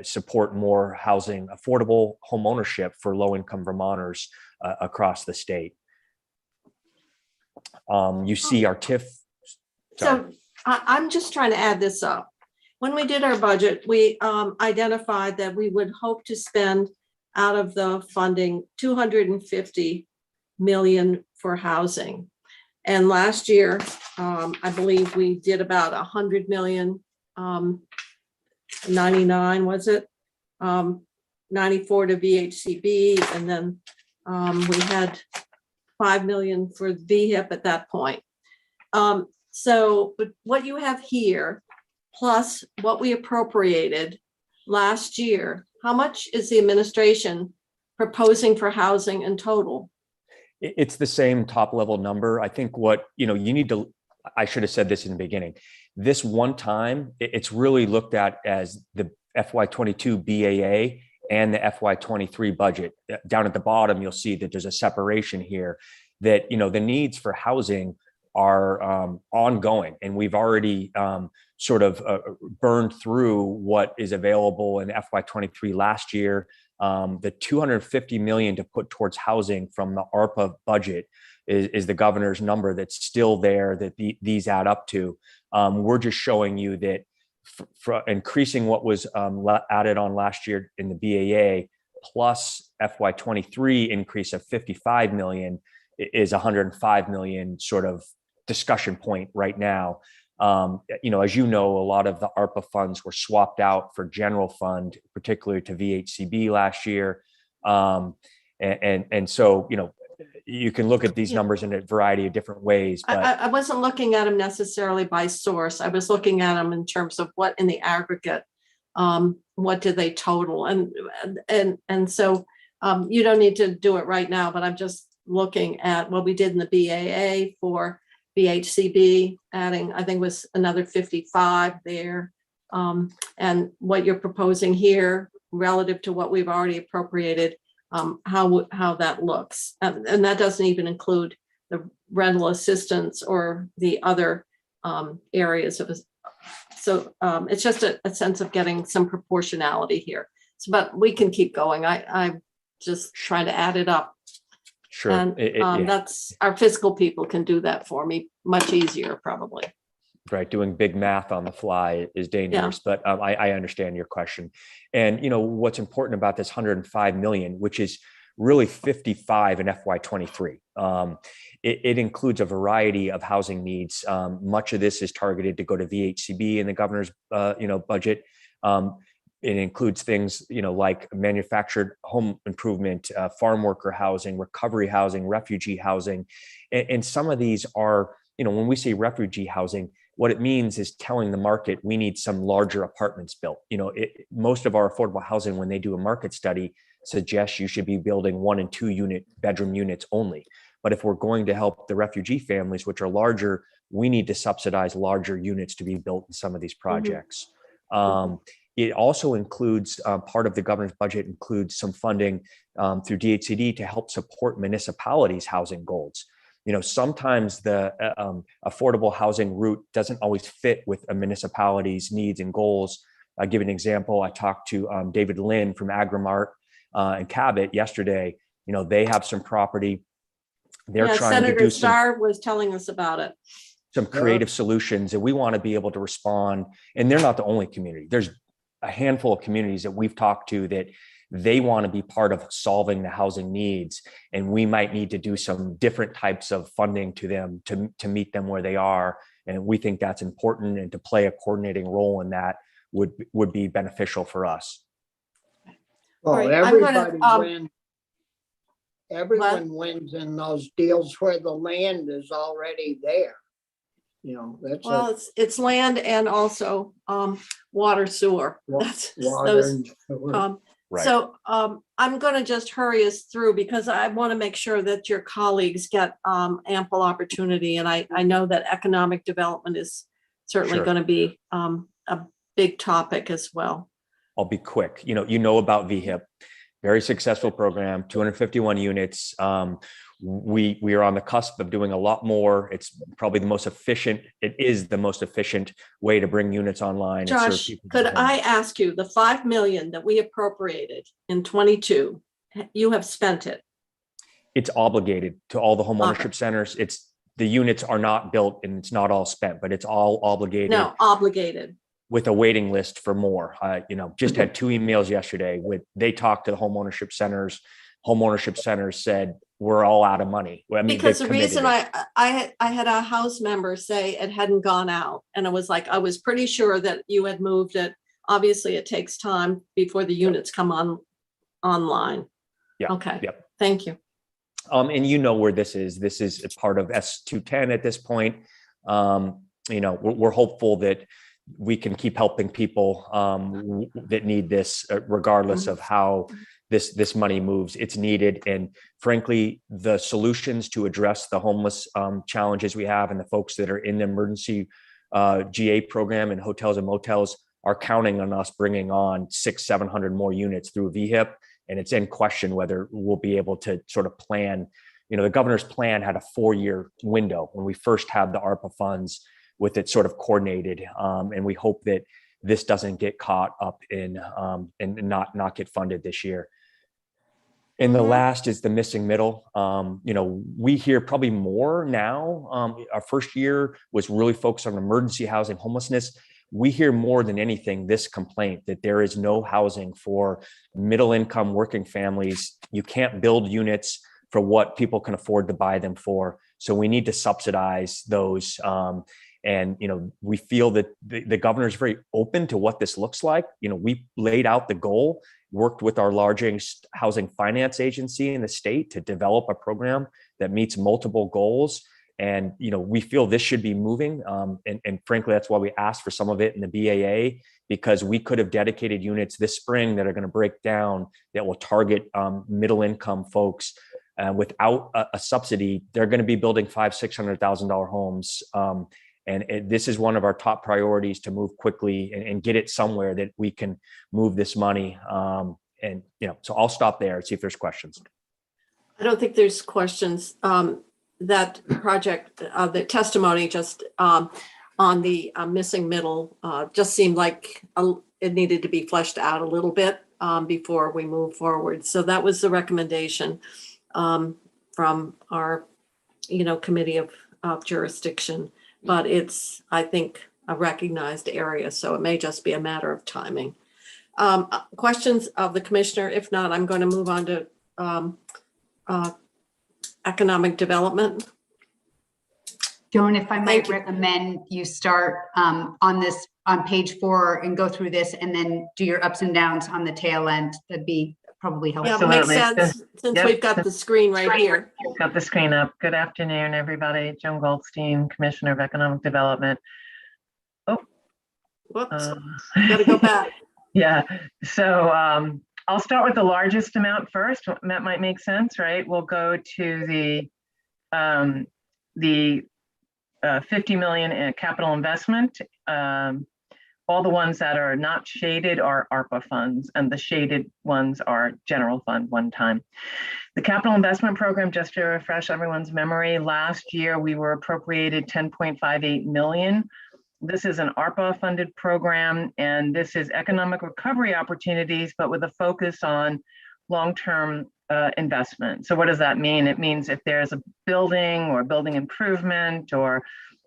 [SPEAKER 6] support more housing, affordable home ownership for low-income Vermonters across the state. You see our TIF.
[SPEAKER 2] So I'm just trying to add this up. When we did our budget, we identified that we would hope to spend out of the funding $250 million for housing. And last year, I believe we did about $100 million, 99 was it? 94 to VHCB, and then we had $5 million for VHIP at that point. But what you have here, plus what we appropriated last year, how much is the administration proposing for housing in total?
[SPEAKER 6] It's the same top level number. I think what, you need to, I should have said this in the beginning. This one time, it's really looked at as the FY22 BAA and the FY23 budget. Down at the bottom, you'll see that there's a separation here that, the needs for housing are ongoing. And we've already sort of burned through what is available in FY23 last year. The $250 million to put towards housing from the Arpa budget is the governor's number that's still there, that these add up to. We're just showing you that for increasing what was added on last year in the BAA plus FY23 increase of 55 million is 105 million sort of discussion point right now. As you know, a lot of the ARPA funds were swapped out for general fund, particularly to VHCB last year. And so, you can look at these numbers in a variety of different ways. But
[SPEAKER 2] I wasn't looking at them necessarily by source. I was looking at them in terms of what in the aggregate, what do they total? And so you don't need to do it right now, but I'm just looking at what we did in the BAA for VHCB, adding, I think was another 55 there. And what you're proposing here relative to what we've already appropriated, how that looks. And that doesn't even include the rental assistance or the other areas of it. So it's just a sense of getting some proportionality here. So, but we can keep going. I'm just trying to add it up.
[SPEAKER 6] sure,
[SPEAKER 2] And that's, our fiscal people can do that for me much easier, probably.
[SPEAKER 6] right, doing big math on the fly is dangerous, but I understand your question. And what's important about this 105 million, which is really 55 in FY23. It includes a variety of housing needs. Much of this is targeted to go to VHCB in the governor's budget. It includes things like manufactured home improvement, farm worker housing, recovery housing, refugee housing, and some of these are, when we say refugee housing, what it means is telling the market we need some larger apartments built. Most of our affordable housing, when they do a market study, suggests you should be building 1 and 2 bedroom units only. But if we're going to help the refugee families, which are larger, we need to subsidize larger units to be built in some of these projects. It also includes part of the governor's budget includes some funding through DHCD to help support municipalities' housing goals. Sometimes the affordable housing route doesn't always fit with a municipality's needs and goals. I'll give an example. I talked to David Lynn from Agrimart and Cabot yesterday. They have some property. They're trying
[SPEAKER 2] Senator
[SPEAKER 6] to do
[SPEAKER 2] Starr was telling us about it.
[SPEAKER 6] Some creative solutions, and we want to be able to respond. And they're not the only community. There's a handful of communities that we've talked to that they want to be part of solving the housing needs, and we might need to do some different types of funding to them to meet them where they are. And we think that's important, and to play a coordinating role in that would be beneficial for us.
[SPEAKER 5] Well,
[SPEAKER 2] Right,
[SPEAKER 5] everybody
[SPEAKER 2] wins.
[SPEAKER 5] Everyone wins in those deals where the land is already there. That's
[SPEAKER 2] Well, it's land and also water, sewer. That's
[SPEAKER 5] water
[SPEAKER 2] those.
[SPEAKER 5] and sewer.
[SPEAKER 6] Right.
[SPEAKER 2] So I'm going to just hurry us through because I want to make sure that your colleagues get ample opportunity. And I know that economic development is certainly
[SPEAKER 6] Sure.
[SPEAKER 2] going to be a big topic as well.
[SPEAKER 6] I'll be quick. You know about VHIP, very successful program, 251 units. We are on the cusp of doing a lot more. It's probably the most efficient. It is the most efficient way to bring units online. and serve
[SPEAKER 2] Josh,
[SPEAKER 6] people
[SPEAKER 2] could
[SPEAKER 6] at home.
[SPEAKER 2] I ask you, the 5 million that we appropriated in 22, you have spent it?
[SPEAKER 6] It's obligated to all the home ownership centers. The units are not built and it's not all spent, but it's all obligated.
[SPEAKER 2] No, obligated.
[SPEAKER 6] With a waiting list for more. Just had 2 emails yesterday they talked to the home ownership centers. Home ownership centers said, we're all out of money.
[SPEAKER 2] Because the reason I had a house member say it hadn't gone out, and it was like, I was pretty sure that you had moved it. Obviously it takes time before the units come online.
[SPEAKER 6] Yeah.
[SPEAKER 2] Okay.
[SPEAKER 6] Yep.
[SPEAKER 2] Thank you.
[SPEAKER 6] And where this is a part of S210 at this point. We're hopeful that we can keep helping people that need this, regardless of how this money moves. It's needed. And frankly, the solutions to address the homeless challenges we have and the folks that are in the emergency GA program and hotels and motels are counting on us bringing on 600-700 more units through VHIP. And it's in question whether we'll be able to sort of plan. The governor's plan had a 4-year window when we first had the ARPA funds with it sort of coordinated. And we hope that this doesn't get caught up in and not get funded this year. And the last is the missing middle. We hear probably more now. Our first year was really focused on emergency housing, homelessness. We hear more than anything this complaint that there is no housing for middle income working families. You can't build units for what people can afford to buy them for. So we need to subsidize those. And we feel that the governor is very open to what this looks like. We laid out the goal, worked with our largest housing finance agency in the state to develop a program that meets multiple goals. And we feel this should be moving. And frankly, that's why we asked for some of it in the BAA, because we could have dedicated units this spring that are going to break down that will target middle income folks. Without a subsidy, they're going to be building $500,000-$600,000 homes. And this is one of our top priorities, to move quickly and get it somewhere that we can move this money. So I'll stop there and see if there's questions.
[SPEAKER 2] I don't think there's questions. That project, the testimony just on the missing middle just seemed like it needed to be fleshed out a little bit before we move forward. So that was the recommendation from our, committee of jurisdiction. But it's, I think, a recognized area, so it may just be a matter of timing. Questions of the commissioner? If not, I'm going to move on to economic development.
[SPEAKER 3] Joan, if I might recommend you start on page 4 and go through this and then do your ups and downs on the tail end. That'd be probably helpful.
[SPEAKER 2] Yeah, it makes sense since we've got the screen right here.
[SPEAKER 4] Got the screen up. Good afternoon, everybody. Joan Goldstein, Commissioner of Economic Development. Oh,
[SPEAKER 2] whoops, gotta go back.
[SPEAKER 4] Yeah, so I'll start with the largest amount first. That might make sense, right? We'll go to the 50 million in capital investment. All the ones that are not shaded are ARPA funds, and the shaded ones are general fund one time. The capital investment program, just to refresh everyone's memory, last year we were appropriated 10.58 million. This is an ARPA funded program, and this is economic recovery opportunities, but with a focus on long-term investment. So what does that mean? It means if there's a building or building improvement or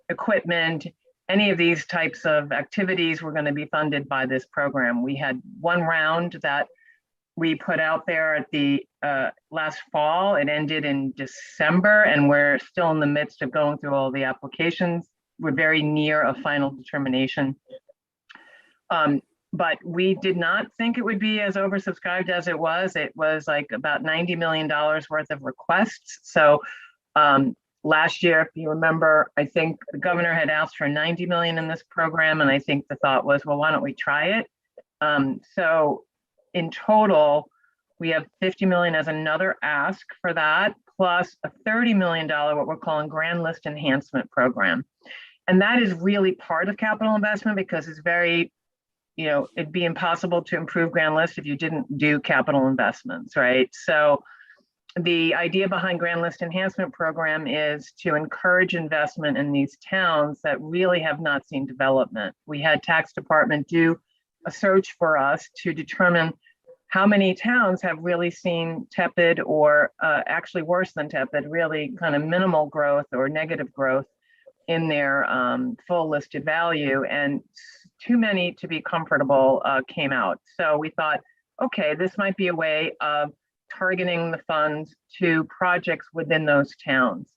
[SPEAKER 4] equipment, any of these types of activities were going to be funded by this program. We had one round that we put out there at the last fall. It ended in December, and we're still in the midst of going through all the applications. We're very near a final determination. But we did not think it would be as oversubscribed as it was. It was like about $90 million worth of requests. So last year, if you remember, I think the governor had asked for 90 million in this program. And I think the thought was, well, why don't we try it? So in total, we have 50 million as another ask for that, plus a $30 million, what we're calling grand list enhancement program. And that is really part of capital investment because it's very, it'd be impossible to improve grand list if you didn't do capital investments, right? So the idea behind grand list enhancement program is to encourage investment in these towns that really have not seen development. We had tax department do a search for us to determine how many towns have really seen tepid or actually worse than tepid, really kind of minimal growth or negative growth in their full listed value, and too many to be comfortable came out. So we thought, okay, this might be a way of targeting the funds to projects within those towns.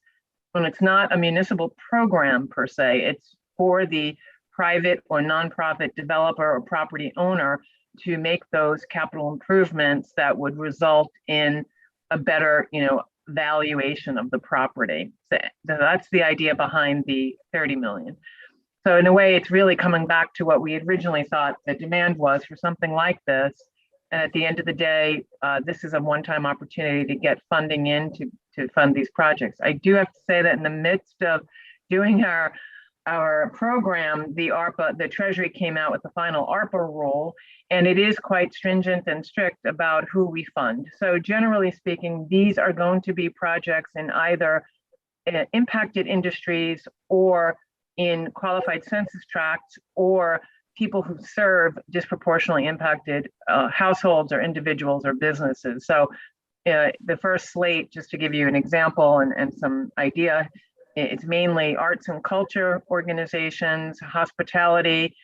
[SPEAKER 4] When it's not a municipal program per se, it's for the private or nonprofit developer or property owner to make those capital improvements that would result in a better, valuation of the property. So that's the idea behind the 30 million. So in a way, it's really coming back to what we originally thought the demand was for something like this. And at the end of the day, this is a one-time opportunity to get funding in to fund these projects. I do have to say that in the midst of doing our program, the ARPA, the Treasury came out with the final ARPA rule, and it is quite stringent and strict about who we fund. So generally speaking, these are going to be projects in either impacted industries or in qualified census tracts or people who serve disproportionately impacted households or individuals or businesses. So the first slate, just to give you an example and some idea, it's mainly arts and culture organizations, hospitality.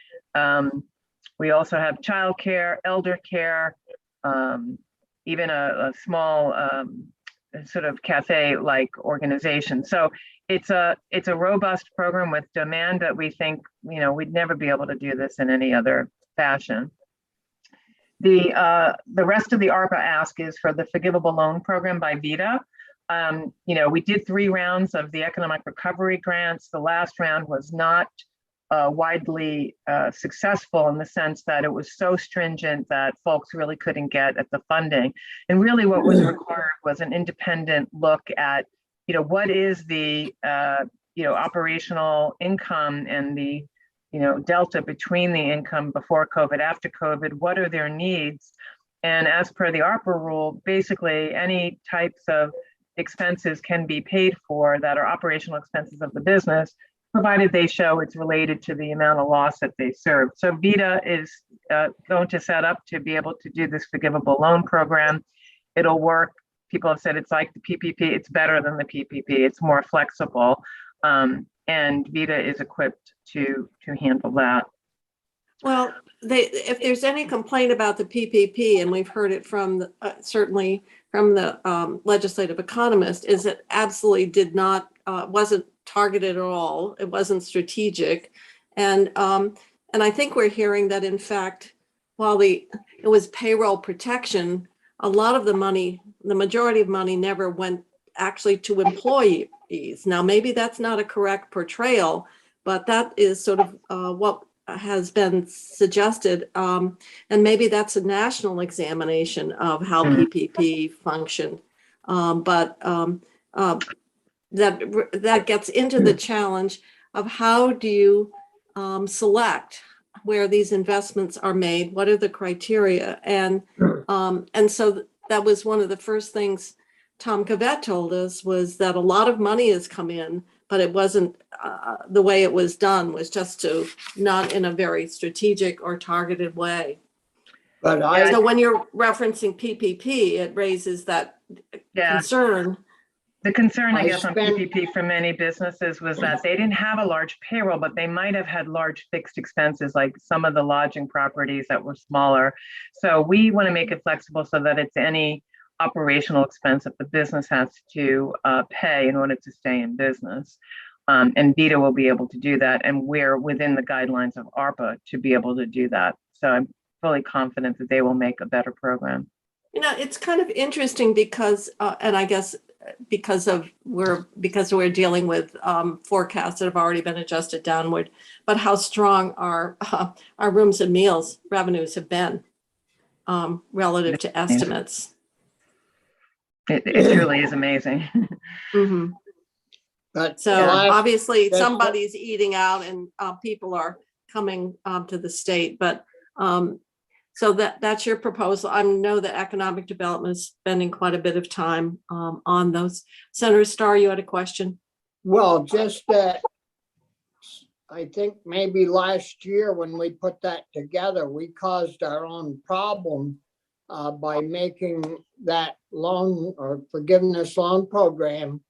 [SPEAKER 4] We also have childcare, elder care, even a small sort of cafe-like organization. So it's a robust program with demand that we think, we'd never be able to do this in any other fashion. The rest of the ARPA ask is for the forgivable loan program by VITA. We did 3 rounds of the economic recovery grants. The last round was not widely successful in the sense that it was so stringent that folks really couldn't get at the funding. And really what was required was an independent look at, what is the, operational income and the, delta between the income before COVID, after COVID, what are their needs? And as per the ARPA rule, basically any types of expenses can be paid for that are operational expenses of the business, provided they show it's related to the amount of loss that they serve. So VITA is going to set up to be able to do this forgivable loan program. It'll work. People have said it's like the PPP. It's better than the PPP. It's more flexible. And VITA is equipped to handle that.
[SPEAKER 2] Well, if there's any complaint about the PPP, and we've heard it from certainly from the legislative economist, is it absolutely wasn't targeted at all. It wasn't strategic, and I think we're hearing that in fact, while it was payroll protection, a lot of the money, the majority of money, never went actually to employees. Now, maybe that's not a correct portrayal, but that is sort of what has been suggested, and maybe that's a national examination of how PPP functioned. But that gets into the challenge of how do you select where these investments are made? What are the criteria? And so that was one of the first things Tom Cavett told us, was that a lot of money has come in, but it wasn't the way it was done was just not in a very strategic or targeted way.
[SPEAKER 5] But
[SPEAKER 2] So when you're referencing PPP, it raises that concern.
[SPEAKER 4] The concern, I guess, on PPP for many businesses was that they didn't have a large payroll, but they might have had large fixed expenses, like some of the lodging properties that were smaller. So we want to make it flexible so that it's any operational expense that the business has to pay in order to stay in business. And VITA will be able to do that. And we're within the guidelines of ARPA to be able to do that. So I'm fully confident that they will make a better program.
[SPEAKER 2] It's kind of interesting because, and I guess because we're dealing with forecasts that have already been adjusted downward, but how strong our rooms and meals revenues have been relative to estimates.
[SPEAKER 4] It truly is amazing.
[SPEAKER 2] Mm-hmm.
[SPEAKER 5] But
[SPEAKER 2] so obviously somebody's eating out and people are coming to the state, but so that's your proposal. I know that economic development is spending quite a bit of time on those. Senator Starr, you had a question?
[SPEAKER 5] Well, just that I think maybe last year when we put that together, we caused our own problem by making that loan or forgiveness loan program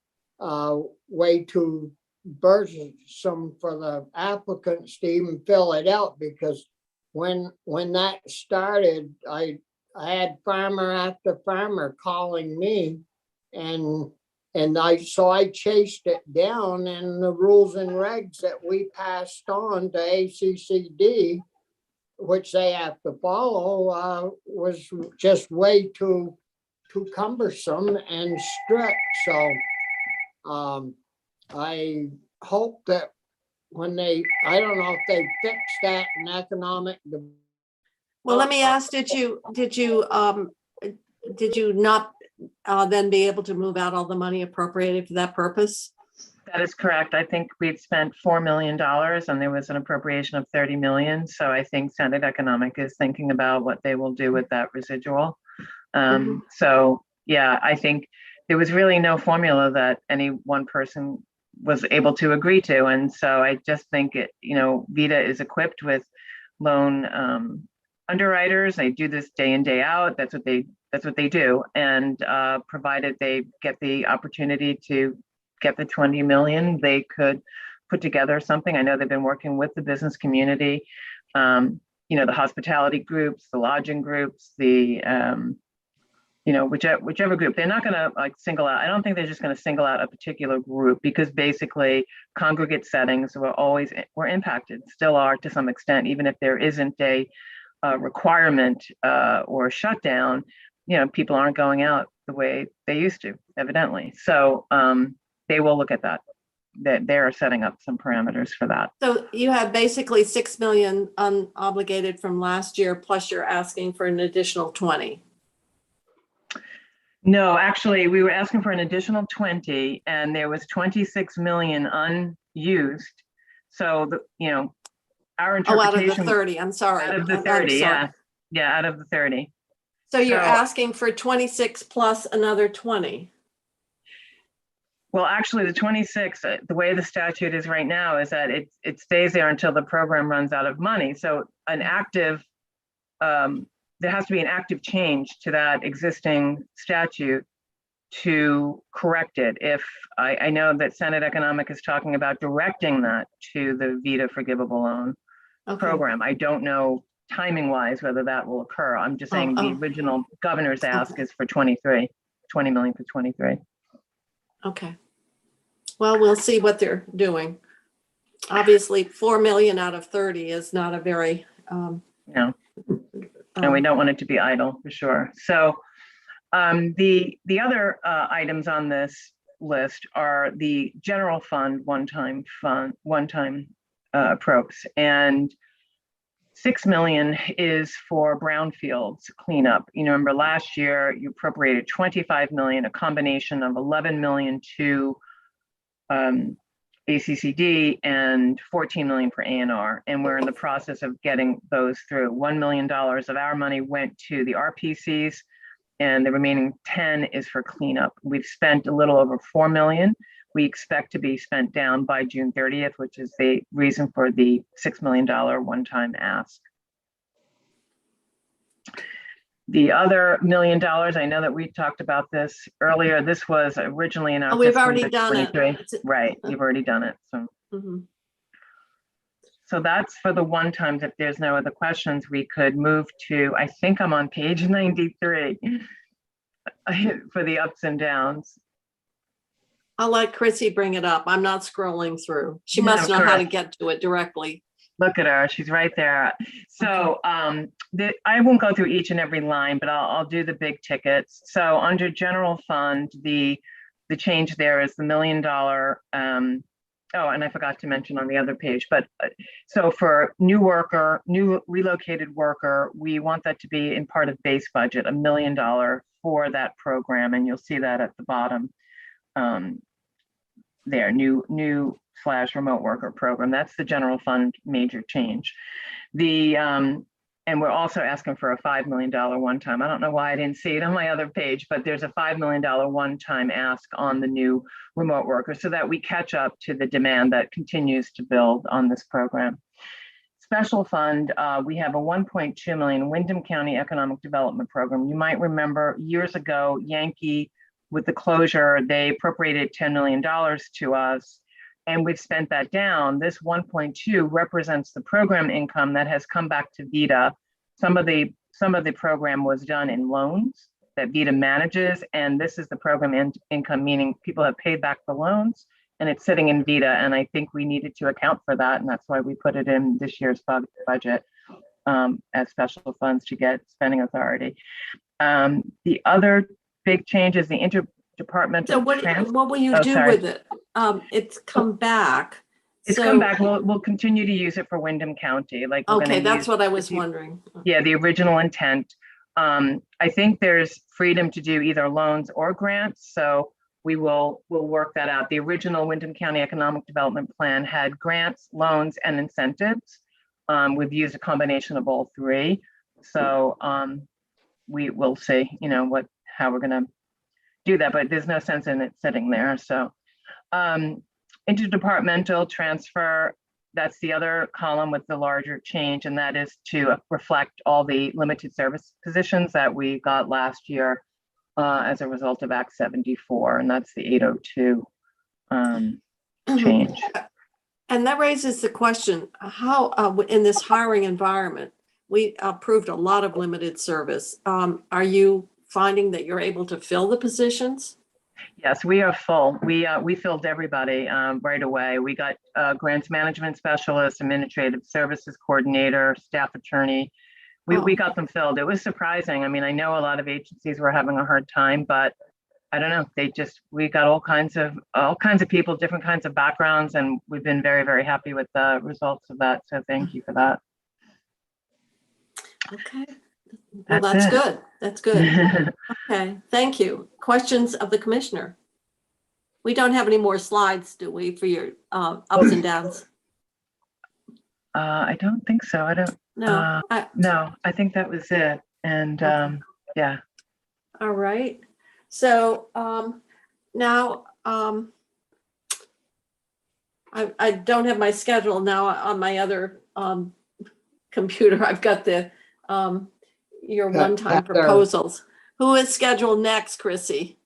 [SPEAKER 5] way too burdensome for the applicants to even fill it out, because when that started, I had farmer after farmer calling me, and I chased it down, and the rules and regs that we passed on to ACCD, which they have to follow, was just way too cumbersome and strict. So I hope that when I don't know if they fix that in economic.
[SPEAKER 2] Well, let me ask, did you not then be able to move out all the money appropriated for that purpose?
[SPEAKER 4] That is correct. I think we'd spent $4 million and there was an appropriation of 30 million. So I think Senate Economic is thinking about what they will do with that residual. So yeah, I think there was really no formula that any one person was able to agree to. And so I just think it, VITA is equipped with loan underwriters. They do this day in, day out. That's what they do. And provided they get the opportunity to get the 20 million, they could put together something. I know they've been working with the business community, the hospitality groups, the lodging groups, the whichever group. They're not going to single out. I don't think they're just going to single out a particular group, because basically congregate settings were impacted, still are to some extent, even if there isn't a requirement or shutdown. People aren't going out the way they used to, evidently. So they will look at that. They're setting up some parameters for that.
[SPEAKER 2] So you have basically 6 million unobligated from last year, plus you're asking for an additional 20.
[SPEAKER 4] No, actually, we were asking for an additional 20, and there was 26 million unused. So our interpretation.
[SPEAKER 2] Out of the 30. I'm sorry.
[SPEAKER 4] Out of the 30, yeah, out of the 30.
[SPEAKER 2] So you're asking for 26 plus another 20.
[SPEAKER 4] Well, actually, the 26, the way the statute is right now is that it stays there until the program runs out of money. So an active, there has to be an active change to that existing statute to correct it. If I know that Senate Economic is talking about directing that to the VITA forgivable loan program. I don't know timing wise whether that will occur. I'm just saying the original governor's ask is for 20 million for 23.
[SPEAKER 2] Okay. Well, we'll see what they're doing. Obviously, 4 million out of 30 is not a very
[SPEAKER 4] no. And we don't want it to be idle, for sure. So the other items on this list are the general fund one-time approps, and 6 million is for brownfields cleanup. Remember last year you appropriated 25 million, a combination of 11 million to ACCD and 14 million for A&R, and we're in the process of getting those through. $1 million of our money went to the RPCs, and the remaining 10 is for cleanup. We've spent a little over 4 million. We expect to be spent down by June 30th, which is the reason for the $6 million one-time ask. The other $1 million, I know that we talked about this earlier. This was originally in our.
[SPEAKER 2] We've already done it.
[SPEAKER 4] Right, you've already done it. So, So that's for the one times. If there's no other questions, we could move to, I think I'm on page 93 for the ups and downs.
[SPEAKER 2] I'll let Chrissy bring it up. I'm not scrolling through. She must know how to get to it directly.
[SPEAKER 4] Look at her, she's right there. So I won't go through each and every line, but I'll do the big tickets. So under general fund, the change there is the $1 million. Oh, and I forgot to mention on the other page, but so for new relocated worker, we want that to be in part of base budget, $1 million for that program. And you'll see that at the bottom there, new / remote worker program. That's the general fund major change. And we're also asking for a $5 million one-time. I don't know why I didn't see it on my other page, but there's a $5 million one-time ask on the new remote worker so that we catch up to the demand that continues to build on this program. Special fund, we have a 1.2 million Windham County Economic Development Program. You might remember years ago, Yankee, with the closure, they appropriated $10 million to us, and we've spent that down. This 1.2 represents the program income that has come back to VITA. Some of the program was done in loans that VITA manages, and this is the program income, meaning people have paid back the loans, and it's sitting in VITA. And I think we needed to account for that, and that's why we put it in this year's budget as special funds to get spending authority. The other big change is the interdepartmental.
[SPEAKER 2] So what will you do with it? It's come back.
[SPEAKER 4] It's
[SPEAKER 2] So-
[SPEAKER 4] come back. We'll continue to use it for Wyndham County. Like we're
[SPEAKER 2] Okay,
[SPEAKER 4] gonna
[SPEAKER 2] that's
[SPEAKER 4] use
[SPEAKER 2] what I was
[SPEAKER 4] the-
[SPEAKER 2] wondering.
[SPEAKER 4] Yeah, the original intent. I think there's freedom to do either loans or grants, so we'll work that out. The original Wyndham County Economic Development Plan had grants, loans, and incentives. We've used a combination of all three. So we will see, you know, how we're gonna do that, but there's no sense in it sitting there. So interdepartmental transfer, that's the other column with the larger change, and that is to reflect all the limited service positions that we got last year as a result of Act 74, and that's the 802 change.
[SPEAKER 2] And that raises the question, how, in this hiring environment, we approved a lot of limited service. Are you finding that you're able to fill the positions?
[SPEAKER 4] Yes, we are full. We filled everybody right away. We got grants management specialist, administrative services coordinator, staff attorney. We got them filled. It was surprising. I mean, I know a lot of agencies were having a hard time, but I don't know. We got all kinds of people, different kinds of backgrounds, and we've been very, very happy with the results of that. So thank you for that.
[SPEAKER 2] Okay. Well, that's good. That's good. Okay, thank you. Questions of the commissioner? We don't have any more slides, do we, for your ups and downs?
[SPEAKER 4] I don't think so. I don't.
[SPEAKER 2] No.
[SPEAKER 4] No, I think that was it. And yeah.
[SPEAKER 2] All right. So now I don't have my schedule now on my other computer. I've got the your one-time proposals. Who is scheduled next, Chrissy?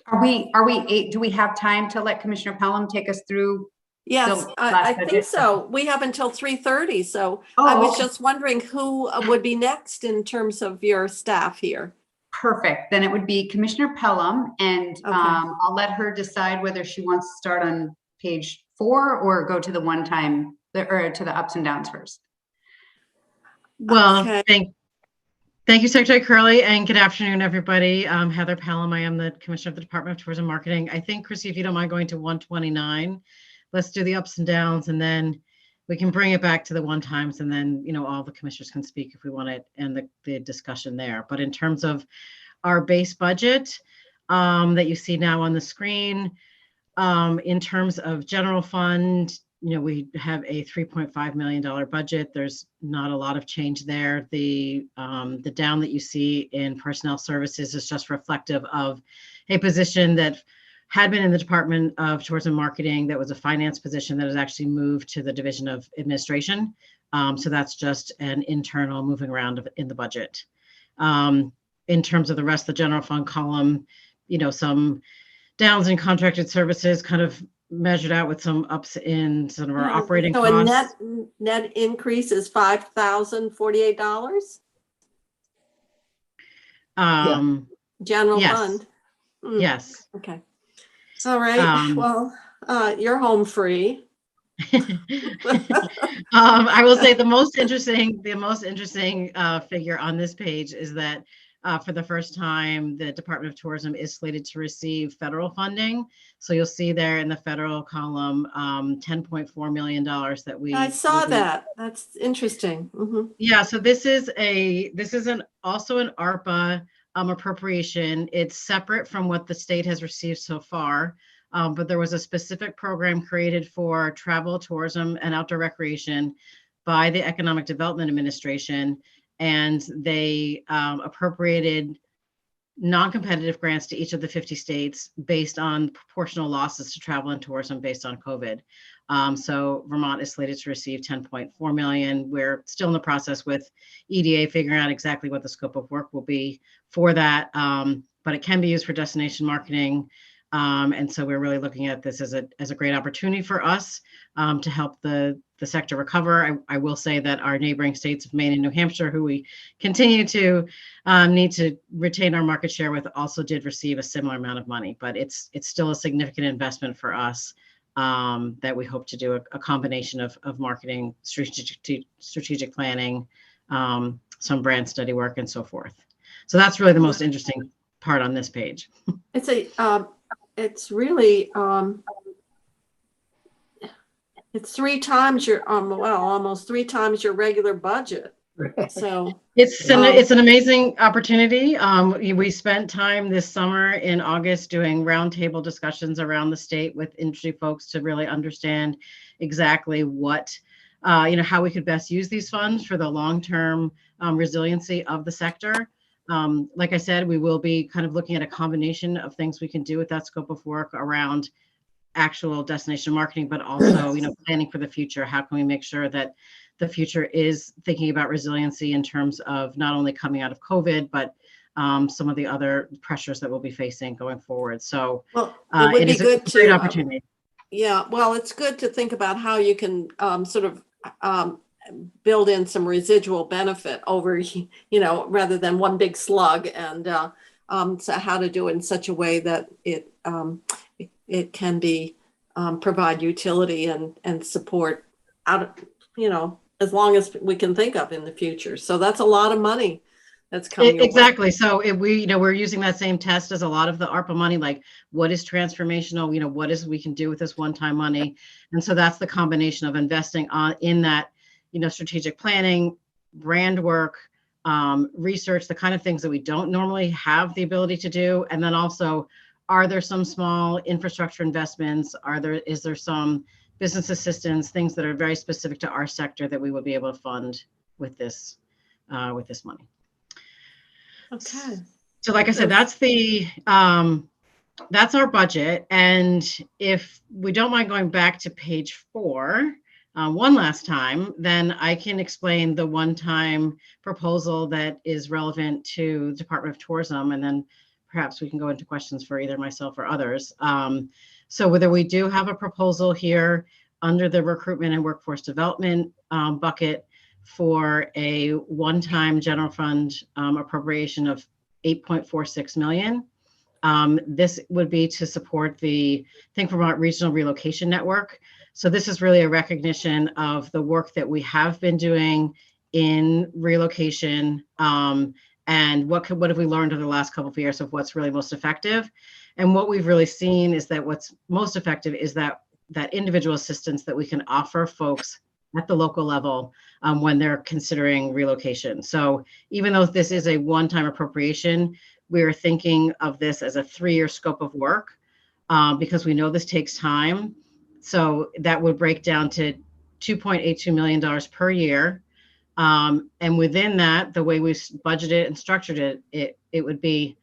[SPEAKER 3] Are we do we have time to let Commissioner Pelham take us through?
[SPEAKER 2] Yes,
[SPEAKER 3] The
[SPEAKER 2] I
[SPEAKER 3] last
[SPEAKER 2] think
[SPEAKER 3] budget?
[SPEAKER 2] so. We have until 3:30. So I was just wondering who would be next in terms of your staff here.
[SPEAKER 3] Perfect. Then it would be Commissioner Pelham, and I'll let her decide whether she wants to start on page 4 or go to the one-time or to the ups and downs first.
[SPEAKER 9] Well,
[SPEAKER 2] Okay.
[SPEAKER 9] thank you, Secretary Curley, and good afternoon, everybody. Heather Pelham. I am the Commissioner of the Department of Tourism and Marketing. I think, Chrissy, if you don't mind going to 129, let's do the ups and downs, and then we can bring it back to the one times, and then, you know, all the commissioners can speak if we want to end the discussion there. But in terms of our base budget that you see now on the screen, in terms of general fund, you know, we have a $3.5 million budget. There's not a lot of change there. The down that you see in personnel services is just reflective of a position that had been in the Department of Tourism and Marketing that was a finance position that has actually moved to the Division of Administration. So that's just an internal moving around in the budget. In terms of the rest of the general fund column, you know, some downs in contracted services kind of measured out with some ups in some of our operating
[SPEAKER 2] so
[SPEAKER 9] costs.
[SPEAKER 2] a net increase is $5,048. General
[SPEAKER 9] Yes.
[SPEAKER 2] fund. Mm,
[SPEAKER 9] Yes.
[SPEAKER 2] Okay. All right. Well, you're home free.
[SPEAKER 9] I will say the most interesting figure on this page is that for the first time, the Department of Tourism is slated to receive federal funding. So you'll see there in the federal column, $10.4 million that we.
[SPEAKER 2] I saw that. That's interesting. Mhm.
[SPEAKER 9] Yeah. So this is also an ARPA appropriation. It's separate from what the state has received so far. But there was a specific program created for travel, tourism, and outdoor recreation by the Economic Development Administration, and they appropriated non-competitive grants to each of the 50 states based on proportional losses to travel and tourism based on COVID. So Vermont is slated to receive 10.4 million. We're still in the process with EDA figuring out exactly what the scope of work will be for that, but it can be used for destination marketing. And so we're really looking at this as a great opportunity for us to help the sector recover. I will say that our neighboring states of Maine and New Hampshire, who we continue to need to retain our market share with, also did receive a similar amount of money, but it's still a significant investment for us that we hope to do a combination of marketing, strategic planning, some brand study work, and so forth. So that's really the most interesting part on this page.
[SPEAKER 2] It's really It's 3 times your, well, almost 3 times your regular budget. So
[SPEAKER 9] It's an amazing opportunity. We spent time this summer in August doing roundtable discussions around the state with industry folks to really understand exactly what, how we could best use these funds for the long-term resiliency of the sector. Like I said, we will be kind of looking at a combination of things we can do with that scope of work around actual destination marketing, but also, planning for the future. How can we make sure that the future is thinking about resiliency in terms of not only coming out of COVID, but some of the other pressures that we'll be facing going forward. So
[SPEAKER 2] it would be good
[SPEAKER 9] a great opportunity.
[SPEAKER 2] Yeah, well, it's good to think about how you can sort of build in some residual benefit over, rather than one big slug, and so how to do it in such a way that it can be provide utility and support out of, as long as we can think of in the future. So that's a lot of money that's coming.
[SPEAKER 9] Exactly. So if we're using that same test as a lot of the ARPA money, like what is transformational, what is we can do with this one-time money. And so that's the combination of investing in that, strategic planning, brand work, research, the kind of things that we don't normally have the ability to do. And then also, are there some small infrastructure investments? Is there some business assistance, things that are very specific to our sector that we would be able to fund with this money?
[SPEAKER 2] Okay.
[SPEAKER 9] So like I said, that's our budget. And if we don't mind going back to page 4, one last time, then I can explain the one-time proposal that is relevant to the Department of Tourism, and then perhaps we can go into questions for either myself or others. So whether we do have a proposal here under the recruitment and workforce development bucket for a one-time general fund appropriation of $8.46 million. This would be to support the Think Vermont Regional Relocation Network. So this is really a recognition of the work that we have been doing in relocation, and what have we learned over the last couple of years of what's really most effective. And what we've really seen is that what's most effective is that individual assistance that we can offer folks at the local level when they're considering relocation. So even though this is a one-time appropriation, we're thinking of this as a 3-year scope of work because we know this takes time. So that would break down to $2.82 million per year. And within that, the way we budgeted and structured it would be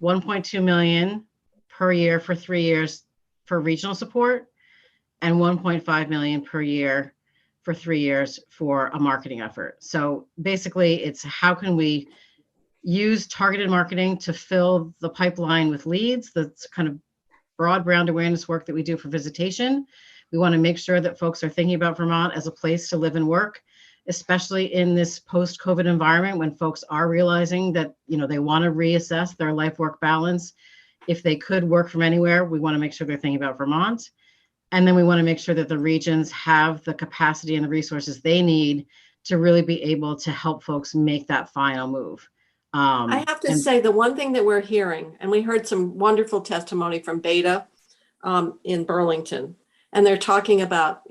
[SPEAKER 9] $1.2 million per year for 3 years for regional support, and $1.5 million per year for 3 years for a marketing effort. So basically, it's how can we use targeted marketing to fill the pipeline with leads. That's kind of broad brand awareness work that we do for visitation. We want to make sure that folks are thinking about Vermont as a place to live and work, especially in this post-COVID environment when folks are realizing that, they want to reassess their life-work balance. If they could work from anywhere, we want to make sure they're thinking about Vermont. And then we want to make sure that the regions have the capacity and the resources they need to really be able to help folks make that final move.
[SPEAKER 2] I have to say, the one thing that we're hearing, and we heard some wonderful testimony from Beta in Burlington, and they're talking about,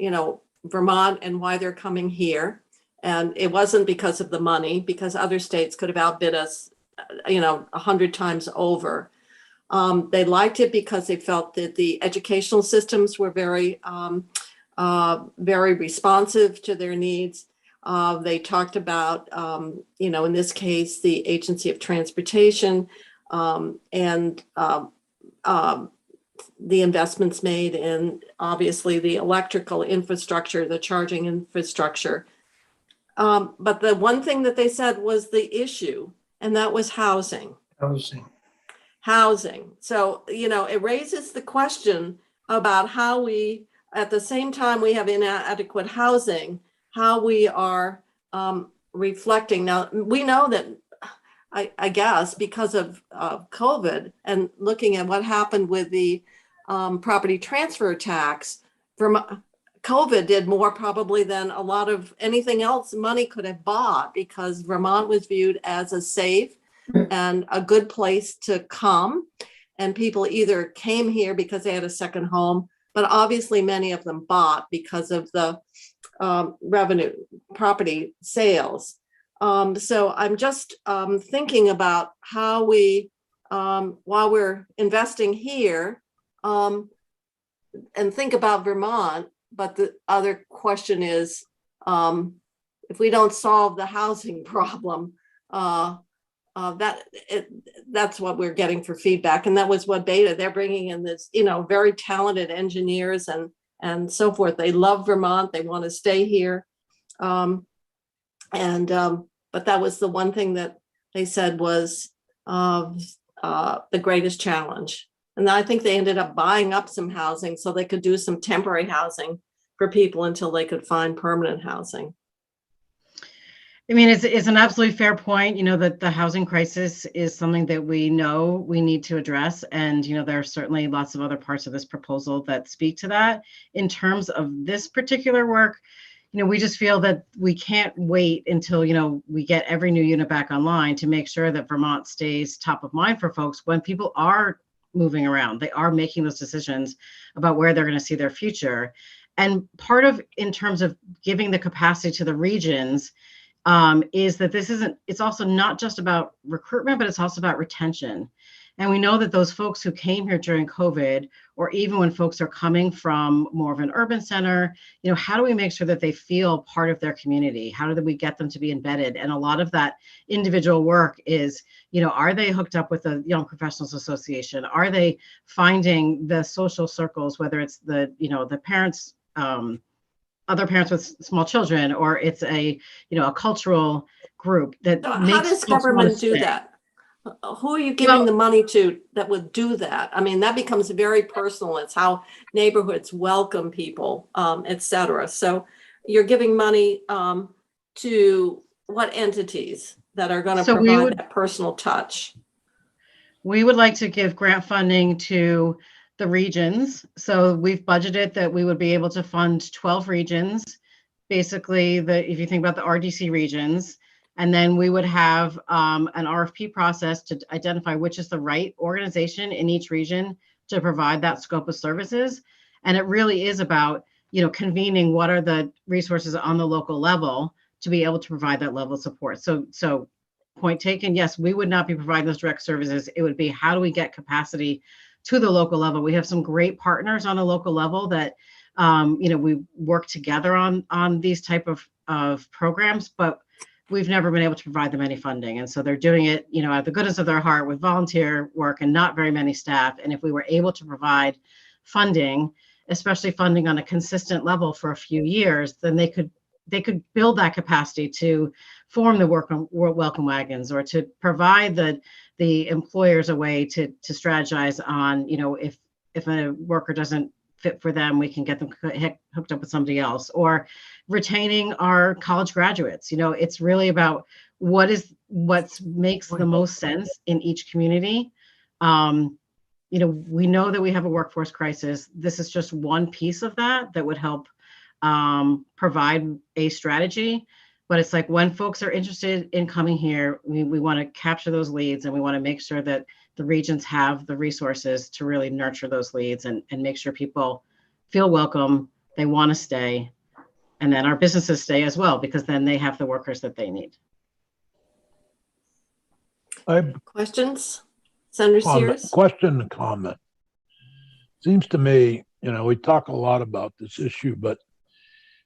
[SPEAKER 2] Vermont and why they're coming here. And it wasn't because of the money, because other states could have outbid us, 100 times over. They liked it because they felt that the educational systems were very, very responsive to their needs. They talked about, in this case, the Agency of Transportation and the investments made in, obviously, the electrical infrastructure, the charging infrastructure. But the one thing that they said was the issue, and that was housing. Housing. So, it raises the question about how we, at the same time we have inadequate housing, how we are reflecting. Now, we know that, I guess, because of COVID and looking at what happened with the property transfer tax, COVID did more probably than a lot of anything else money could have bought, because Vermont was viewed as a safe and a good place to come. And people either came here because they had a second home, but obviously many of them bought because of the revenue, property sales. So I'm just thinking about how we, while we're investing here, and think about Vermont, but the other question is, if we don't solve the housing problem, that's what we're getting for feedback. And that was what Beta, they're bringing in this, very talented engineers and so forth. They love Vermont. They want to stay here. But that was the one thing that they said was the greatest challenge. And I think they ended up buying up some housing so they could do some temporary housing for people until they could find permanent housing.
[SPEAKER 9] I mean, it's an absolutely fair point, that the housing crisis is something that we know we need to address. And, there are certainly lots of other parts of this proposal that speak to that. In terms of this particular work, we just feel that we can't wait until, we get every new unit back online to make sure that Vermont stays top of mind for folks when people are moving around. They are making those decisions about where they're going to see their future. And part of, in terms of giving the capacity to the regions, is that it's also not just about recruitment, but it's also about retention. And we know that those folks who came here during COVID, or even when folks are coming from more of an urban center, how do we make sure that they feel part of their community? How do we get them to be embedded? And a lot of that individual work is, are they hooked up with the Young Professionals Association? Are they finding the social circles, whether it's the parents, other parents with small children, or it's a cultural group that
[SPEAKER 2] So
[SPEAKER 9] makes
[SPEAKER 2] how does government do that? Who are you giving the money to that would do that? I mean, that becomes very personal. It's how neighborhoods welcome people, et cetera. So you're giving money to what entities that are going to provide that personal touch?
[SPEAKER 9] We would like to give grant funding to the regions. So we've budgeted that we would be able to fund 12 regions, basically if you think about the RDC regions, and then we would have an RFP process to identify which is the right organization in each region to provide that scope of services. And it really is about, convening what are the resources on the local level to be able to provide that level of support. So point taken, yes, we would not be providing those direct services. It would be, how do we get capacity to the local level? We have some great partners on the local level that, we work together on these type of programs, but we've never been able to provide them any funding. And so they're doing it, out of the goodness of their heart with volunteer work and not very many staff. And if we were able to provide funding, especially funding on a consistent level for a few years, then they could build that capacity to form the welcome wagons, or to provide the employers a way to strategize on, if a worker doesn't fit for them, we can get them hooked up with somebody else, or retaining our college graduates. It's really about what makes the most sense in each community. We know that we have a workforce crisis. This is just one piece of that would help provide a strategy. But it's like, when folks are interested in coming here, we want to capture those leads, and we want to make sure that the regions have the resources to really nurture those leads and make sure people feel welcome, they want to stay, and then our businesses stay as well, because then they have the workers that they need.
[SPEAKER 2] Questions? Senator Sears?
[SPEAKER 7] Question and comment. Seems to me, we talk a lot about this issue, but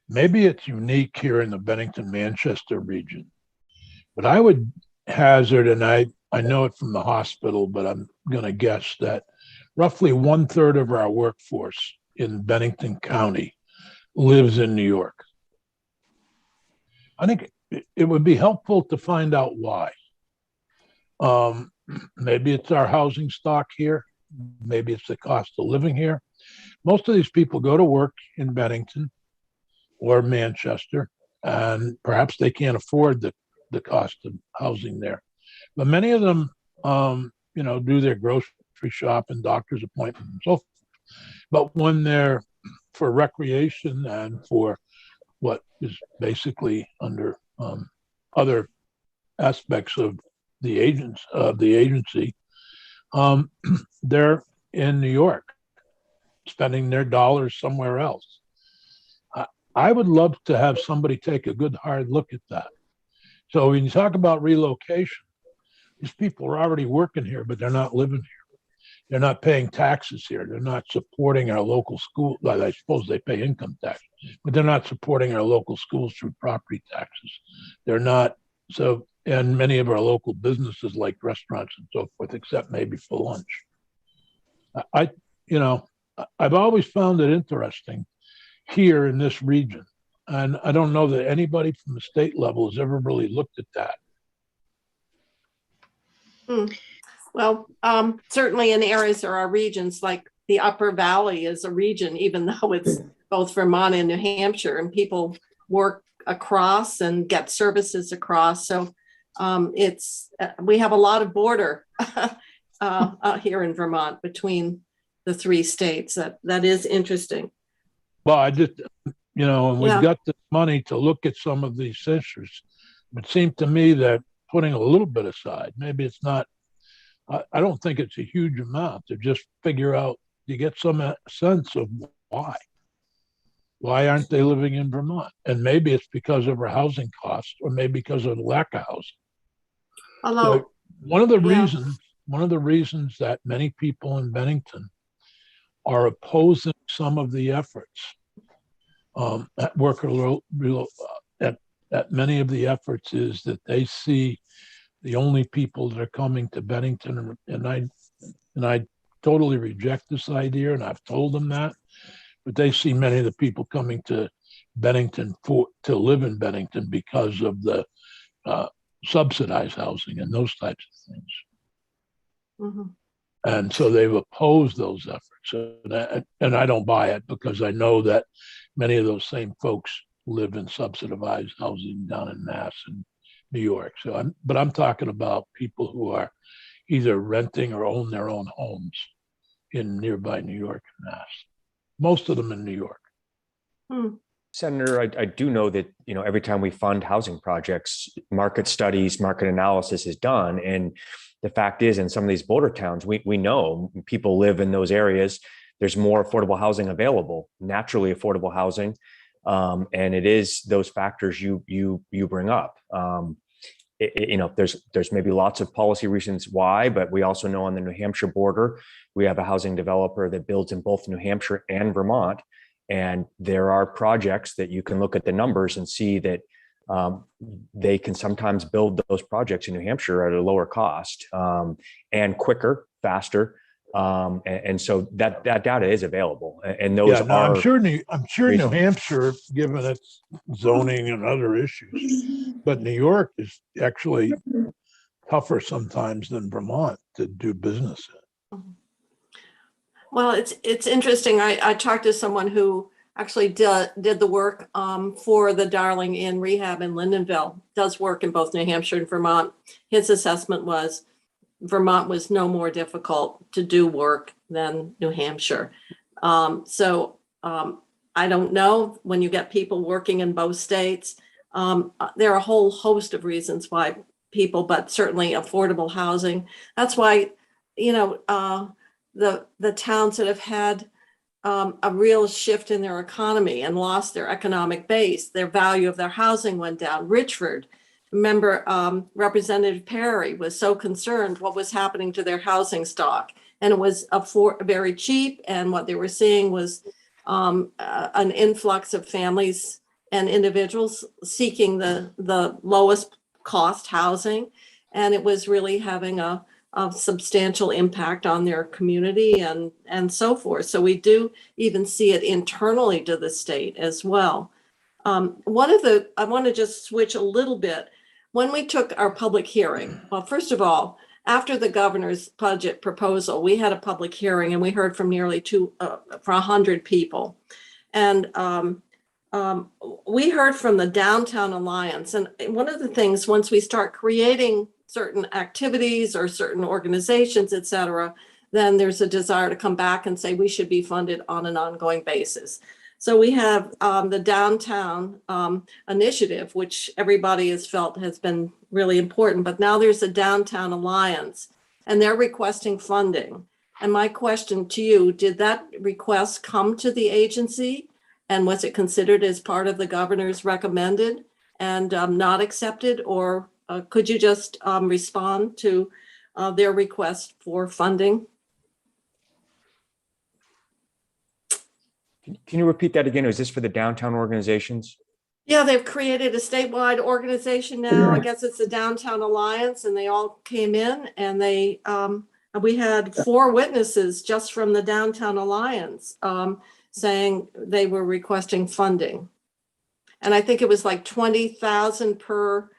[SPEAKER 7] maybe it's unique here in the Bennington-Manchester region. But I would hazard, and I know it from the hospital, but I'm going to guess that roughly 1/3 of our workforce in Bennington County lives in New York. I think it would be helpful to find out why. Maybe it's our housing stock here. Maybe it's the cost of living here. Most of these people go to work in Bennington or Manchester, and perhaps they can't afford the cost of housing there. But many of them, do their grocery shop and doctor's appointments and so forth. But when they're for recreation and for what is basically under other aspects of the agency, they're in New York. spending their dollars somewhere else. I would love to have somebody take a good hard look at that. So when you talk about relocation, these people are already working here, but they're not living here. They're not paying taxes here. They're not supporting our local school. Well, I suppose they pay income tax, but they're not supporting our local schools through property taxes. They're not. So, and many of our local businesses like restaurants and so forth, except maybe for lunch. I've always found it interesting here in this region. And I don't know that anybody from the state level has ever really looked at that.
[SPEAKER 2] Well, certainly in areas there are regions like the Upper Valley is a region, even though it's both Vermont and New Hampshire, and people work across and get services across. So we have a lot of border here in Vermont between the three states. That is interesting.
[SPEAKER 7] Well, and we've got the money to look at some of these issues. It seemed to me that putting a little bit aside, maybe it's not, I don't think it's a huge amount to just figure out, you get some sense of why. Why aren't they living in Vermont? And maybe it's because of our housing costs, or maybe because of the lack of housing.
[SPEAKER 2] Although,
[SPEAKER 7] one of the reasons that many people in Bennington are opposing some of the efforts at many of the efforts is that they see the only people that are coming to Bennington, and I totally reject this idea, and I've told them that, but they see many of the people coming to Bennington to live in Bennington because of the subsidized housing and those types of things.
[SPEAKER 2] mm-hmm.
[SPEAKER 7] And so they've opposed those efforts. And I don't buy it, because I know that many of those same folks live in subsidized housing down in Mass and New York. But I'm talking about people who are either renting or own their own homes in nearby New York and Mass. Most of them in New York.
[SPEAKER 6] Senator, I do know that, every time we fund housing projects, market studies, market analysis is done. And the fact is, in some of these border towns, we know people live in those areas. There's more affordable housing available, naturally affordable housing. And it is those factors you bring up. There's maybe lots of policy reasons why, but we also know on the New Hampshire border, we have a housing developer that builds in both New Hampshire and Vermont. And there are projects that you can look at the numbers and see that they can sometimes build those projects in New Hampshire at a lower cost and quicker, faster. And so that data is available. And those are.
[SPEAKER 7] I'm sure New Hampshire, given its zoning and other issues, but New York is actually tougher sometimes than Vermont to do business in.
[SPEAKER 2] Well, it's interesting. I talked to someone who actually did the work for the Darling Inn rehab in Lindenville, does work in both New Hampshire and Vermont. His assessment was Vermont was no more difficult to do work than New Hampshire. So I don't know, when you get people working in both states, there are a whole host of reasons why people, but certainly affordable housing. That's why, the towns that have had a real shift in their economy and lost their economic base, their value of their housing went down. Richford, remember, Representative Perry was so concerned what was happening to their housing stock, and it was very cheap. And what they were seeing was an influx of families and individuals seeking the lowest cost housing, and it was really having a substantial impact on their community and so forth. So we do even see it internally to the state as well. I want to just switch a little bit. When we took our public hearing, well, first of all, after the governor's budget proposal, we had a public hearing and we heard from nearly 100 people. And we heard from the Downtown Alliance. And one of the things, once we start creating certain activities or certain organizations, et cetera, then there's a desire to come back and say we should be funded on an ongoing basis. So we have the Downtown Initiative, which everybody has felt has been really important, but now there's a Downtown Alliance, and they're requesting funding. And my question to you, did that request come to the agency? And was it considered as part of the governor's recommended and not accepted? Or could you just respond to their request for funding?
[SPEAKER 6] Can you repeat that again? Is this for the downtown organizations?
[SPEAKER 2] Yeah, they've created a statewide organization now. I guess it's the Downtown Alliance, and they all came in and we had 4 witnesses just from the Downtown Alliance saying they were requesting funding. And I think it was like 20,000 per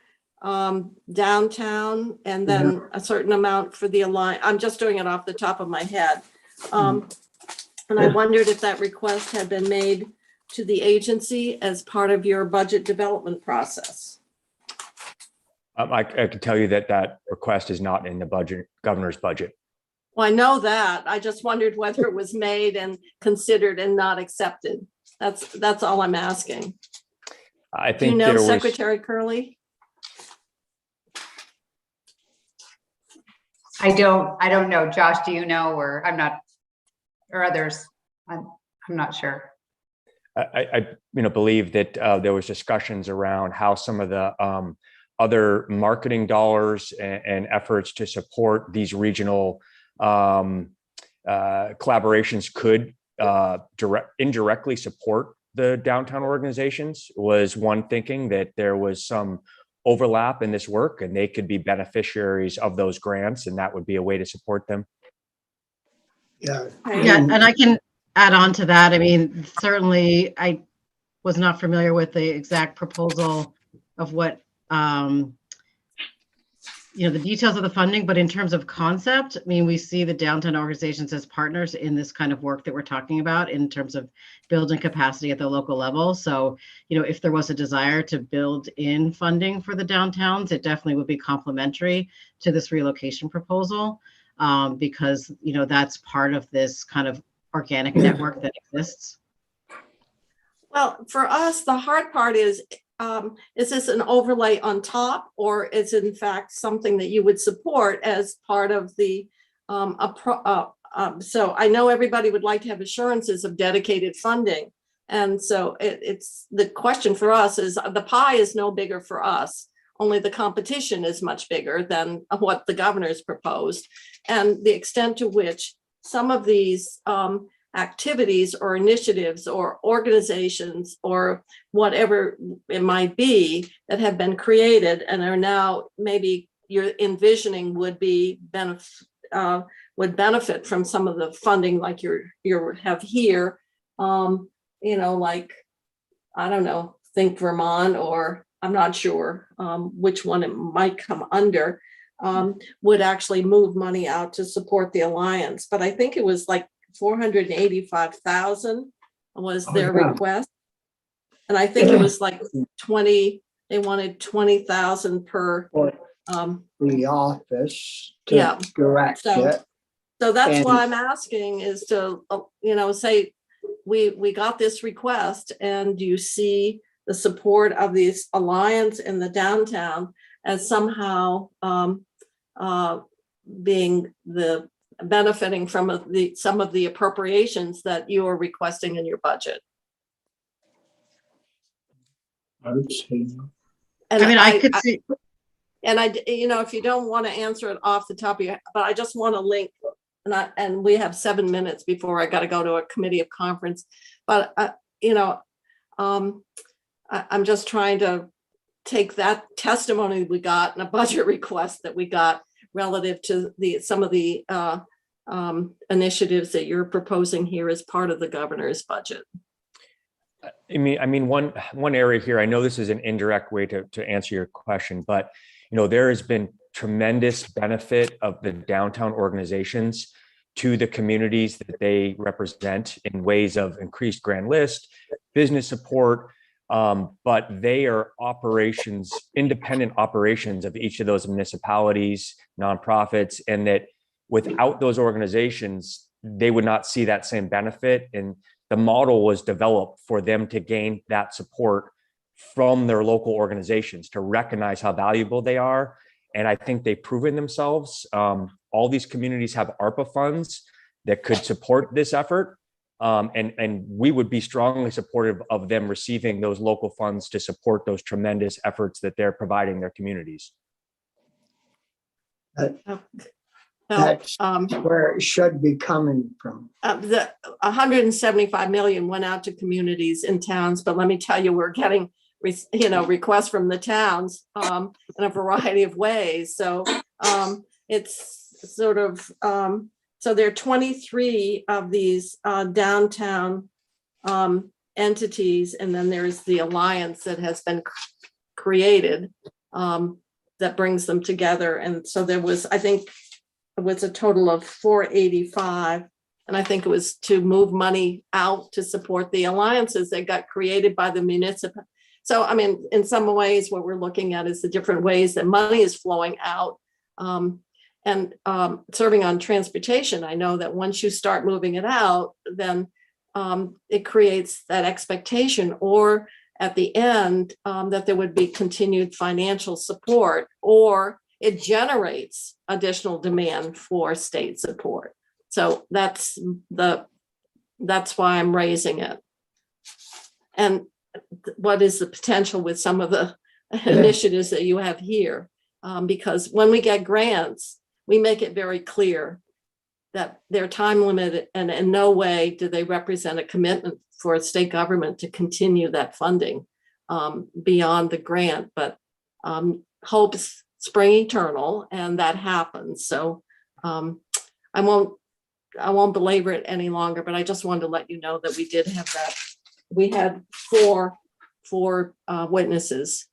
[SPEAKER 2] downtown, and then a certain amount for the Alliance. I'm just doing it off the top of my head. And I wondered if that request had been made to the agency as part of your budget development process.
[SPEAKER 6] I can tell you that that request is not in the budget, governor's budget.
[SPEAKER 2] Well, I know that. I just wondered whether it was made and considered and not accepted. That's all I'm asking.
[SPEAKER 6] I
[SPEAKER 2] Do
[SPEAKER 6] think
[SPEAKER 2] you know
[SPEAKER 6] there was,
[SPEAKER 2] Secretary Curley?
[SPEAKER 3] I don't know. Josh, do you know, or I'm not, or others? I'm not sure.
[SPEAKER 6] I believe that there was discussions around how some of the other marketing dollars and efforts to support these regional collaborations could indirectly support the downtown organizations. Was one thinking that there was some overlap in this work and they could be beneficiaries of those grants, and that would be a way to support them.
[SPEAKER 5] Yeah.
[SPEAKER 9] Yeah, and I can add on to that. I mean, certainly I was not familiar with the exact proposal of what, the details of the funding, but in terms of concept, I mean, we see the downtown organizations as partners in this kind of work that we're talking about in terms of building capacity at the local level. So, if there was a desire to build in funding for the downtowns, it definitely would be complementary to this relocation proposal. Because that's part of this kind of organic network that exists.
[SPEAKER 2] Well, for us, the hard part is this an overlay on top, or is it in fact something that you would support as part of the so I know everybody would like to have assurances of dedicated funding. And so it's the question for us is the pie is no bigger for us. Only the competition is much bigger than what the governor's proposed. And the extent to which some of these activities or initiatives or organizations or whatever it might be that have been created and are now maybe you're envisioning would benefit from some of the funding like you have here, like, I don't know, Think Vermont, or I'm not sure which one it might come under, would actually move money out to support the Alliance. But I think it was like 485,000 was their request. And I think it was like 20, they wanted 20,000 per.
[SPEAKER 5] The office to direct it.
[SPEAKER 2] So that's why I'm asking is to, say, we got this request, and do you see the support of this Alliance in the downtown as somehow being the benefiting from some of the appropriations that you are requesting in your budget?
[SPEAKER 5] I would say no.
[SPEAKER 2] And
[SPEAKER 9] I could see.
[SPEAKER 2] And if you don't want to answer it off the top of your head, but I just want to link, and we have 7 minutes before I got to go to a committee of conference, but I'm just trying to take that testimony we got and a budget request that we got relative to some of the initiatives that you're proposing here as part of the governor's budget.
[SPEAKER 6] I mean, one area here, I know this is an indirect way to answer your question, but there has been tremendous benefit of the downtown organizations to the communities that they represent in ways of increased grand list, business support, but they are independent operations of each of those municipalities, nonprofits, and that without those organizations, they would not see that same benefit. And the model was developed for them to gain that support from their local organizations, to recognize how valuable they are. And I think they've proven themselves. All these communities have ARPA funds that could support this effort. And we would be strongly supportive of them receiving those local funds to support those tremendous efforts that they're providing their communities.
[SPEAKER 5] That's where it should be coming from.
[SPEAKER 2] The 175 million went out to communities in towns, but let me tell you, we're getting requests from the towns in a variety of ways. So it's sort of so there are 23 of these downtown entities, and then there's the alliance that has been created that brings them together. And so there was, I think, it was a total of 485, and I think it was to move money out to support the alliances that got created by the municipal. So, I mean, in some ways, what we're looking at is the different ways that money is flowing out. And serving on transportation, I know that once you start moving it out, then it creates that expectation, or at the end, that there would be continued financial support, or it generates additional demand for state support. So that's why I'm raising it. And what is the potential with some of the initiatives that you have here? Because when we get grants, we make it very clear that they're time limited, and in no way do they represent a commitment for a state government to continue that funding beyond the grant. But hope's spring eternal, and that happens. So I won't belabor it any longer, but I just wanted to let you know that we did have that. We had four witnesses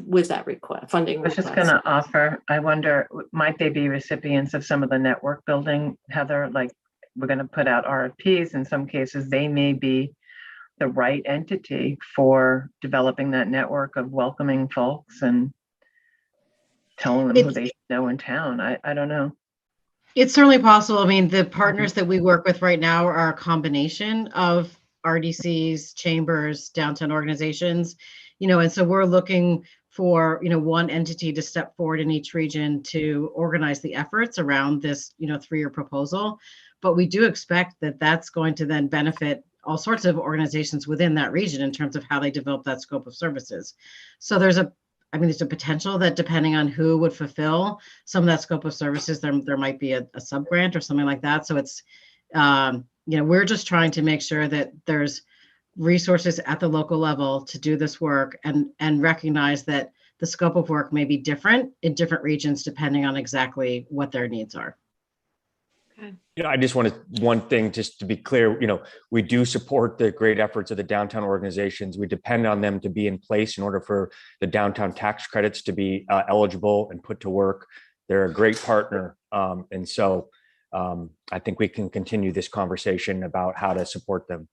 [SPEAKER 2] with that request, funding
[SPEAKER 4] I was
[SPEAKER 2] request.
[SPEAKER 4] just going to offer, I wonder, might they be recipients of some of the network building, Heather? Like, we're going to put out RFPs. In some cases, they may be the right entity for developing that network of welcoming folks and telling them who they know in town. I don't know.
[SPEAKER 9] It's certainly possible. I mean, the partners that we work with right now are a combination of RDCs, chambers, downtown organizations, and so we're looking for, one entity to step forward in each region to organize the efforts around this, 3-year proposal. But we do expect that that's going to then benefit all sorts of organizations within that region in terms of how they develop that scope of services. So there's a potential that depending on who would fulfill some of that scope of services, there might be a sub-grant or something like that. So it's, we're just trying to make sure that there's resources at the local level to do this work, and recognize that the scope of work may be different in different regions depending on exactly what their needs are.
[SPEAKER 6] I just wanted one thing just to be clear, we do support the great efforts of the downtown organizations. We depend on them to be in place in order for the downtown tax credits to be eligible and put to work. They're a great partner. And so I think we can continue this conversation about how to support them.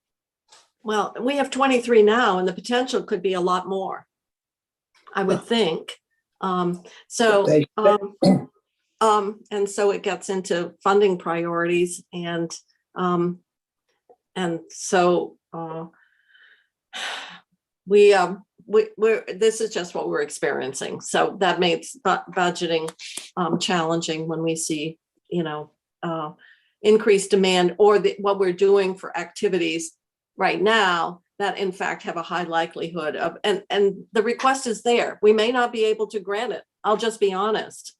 [SPEAKER 2] Well, we have 23 now, and the potential could be a lot more, I would think. And so it gets into funding priorities, and so we're this is just what we're experiencing. So that makes budgeting challenging when we see increased demand, or what we're doing for activities right now that in fact have a high likelihood of, and the request is there. We may not be able to grant it. I'll just be honest,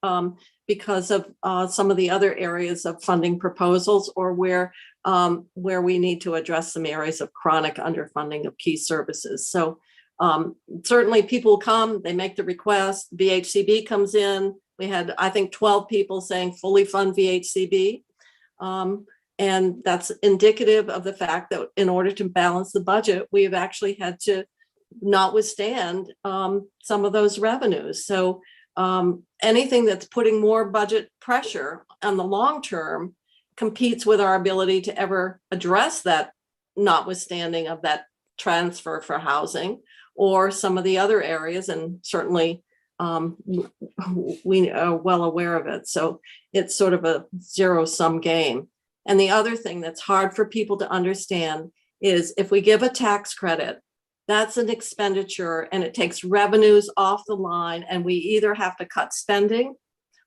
[SPEAKER 2] because of some of the other areas of funding proposals, or where we need to address some areas of chronic underfunding of key services. So certainly people come, they make the request, VHCB comes in. We had, I think, 12 people saying fully fund VHCB. And that's indicative of the fact that in order to balance the budget, we have actually had to not withstand some of those revenues. So anything that's putting more budget pressure on the long term competes with our ability to ever address that notwithstanding of that transfer for housing or some of the other areas. And certainly we are well aware of it. So it's sort of a zero-sum game. And the other thing that's hard for people to understand is if we give a tax credit, that's an expenditure and it takes revenues off the line, and we either have to cut spending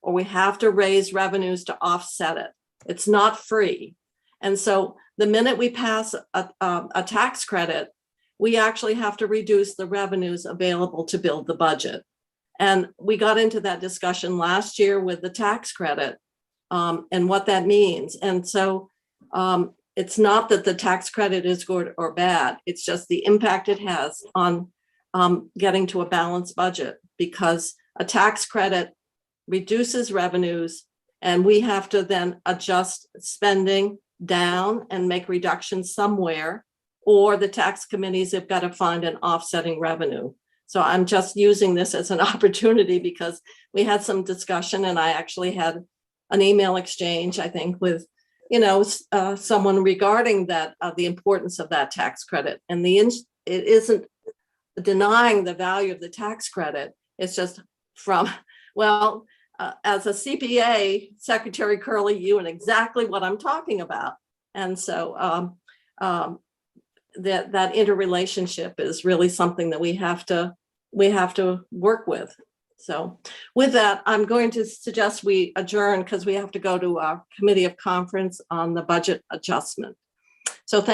[SPEAKER 2] or we have to raise revenues to offset it. It's not free. And so the minute we pass a tax credit, we actually have to reduce the revenues available to build the budget. And we got into that discussion last year with the tax credit and what that means. And so it's not that the tax credit is good or bad. It's just the impact it has on getting to a balanced budget, because a tax credit reduces revenues and we have to then adjust spending down and make reductions somewhere, or the tax committees have got to find an offsetting revenue. So I'm just using this as an opportunity because we had some discussion, and I actually had an email exchange, I think, with someone regarding that, the importance of that tax credit. And it isn't denying the value of the tax credit. It's just as a CPA, Secretary Curley, you know exactly what I'm talking about. And so that interrelationship is really something that we have to work with. So with that, I'm going to suggest we adjourn because we have to go to our committee of conference on the budget adjustment. So thank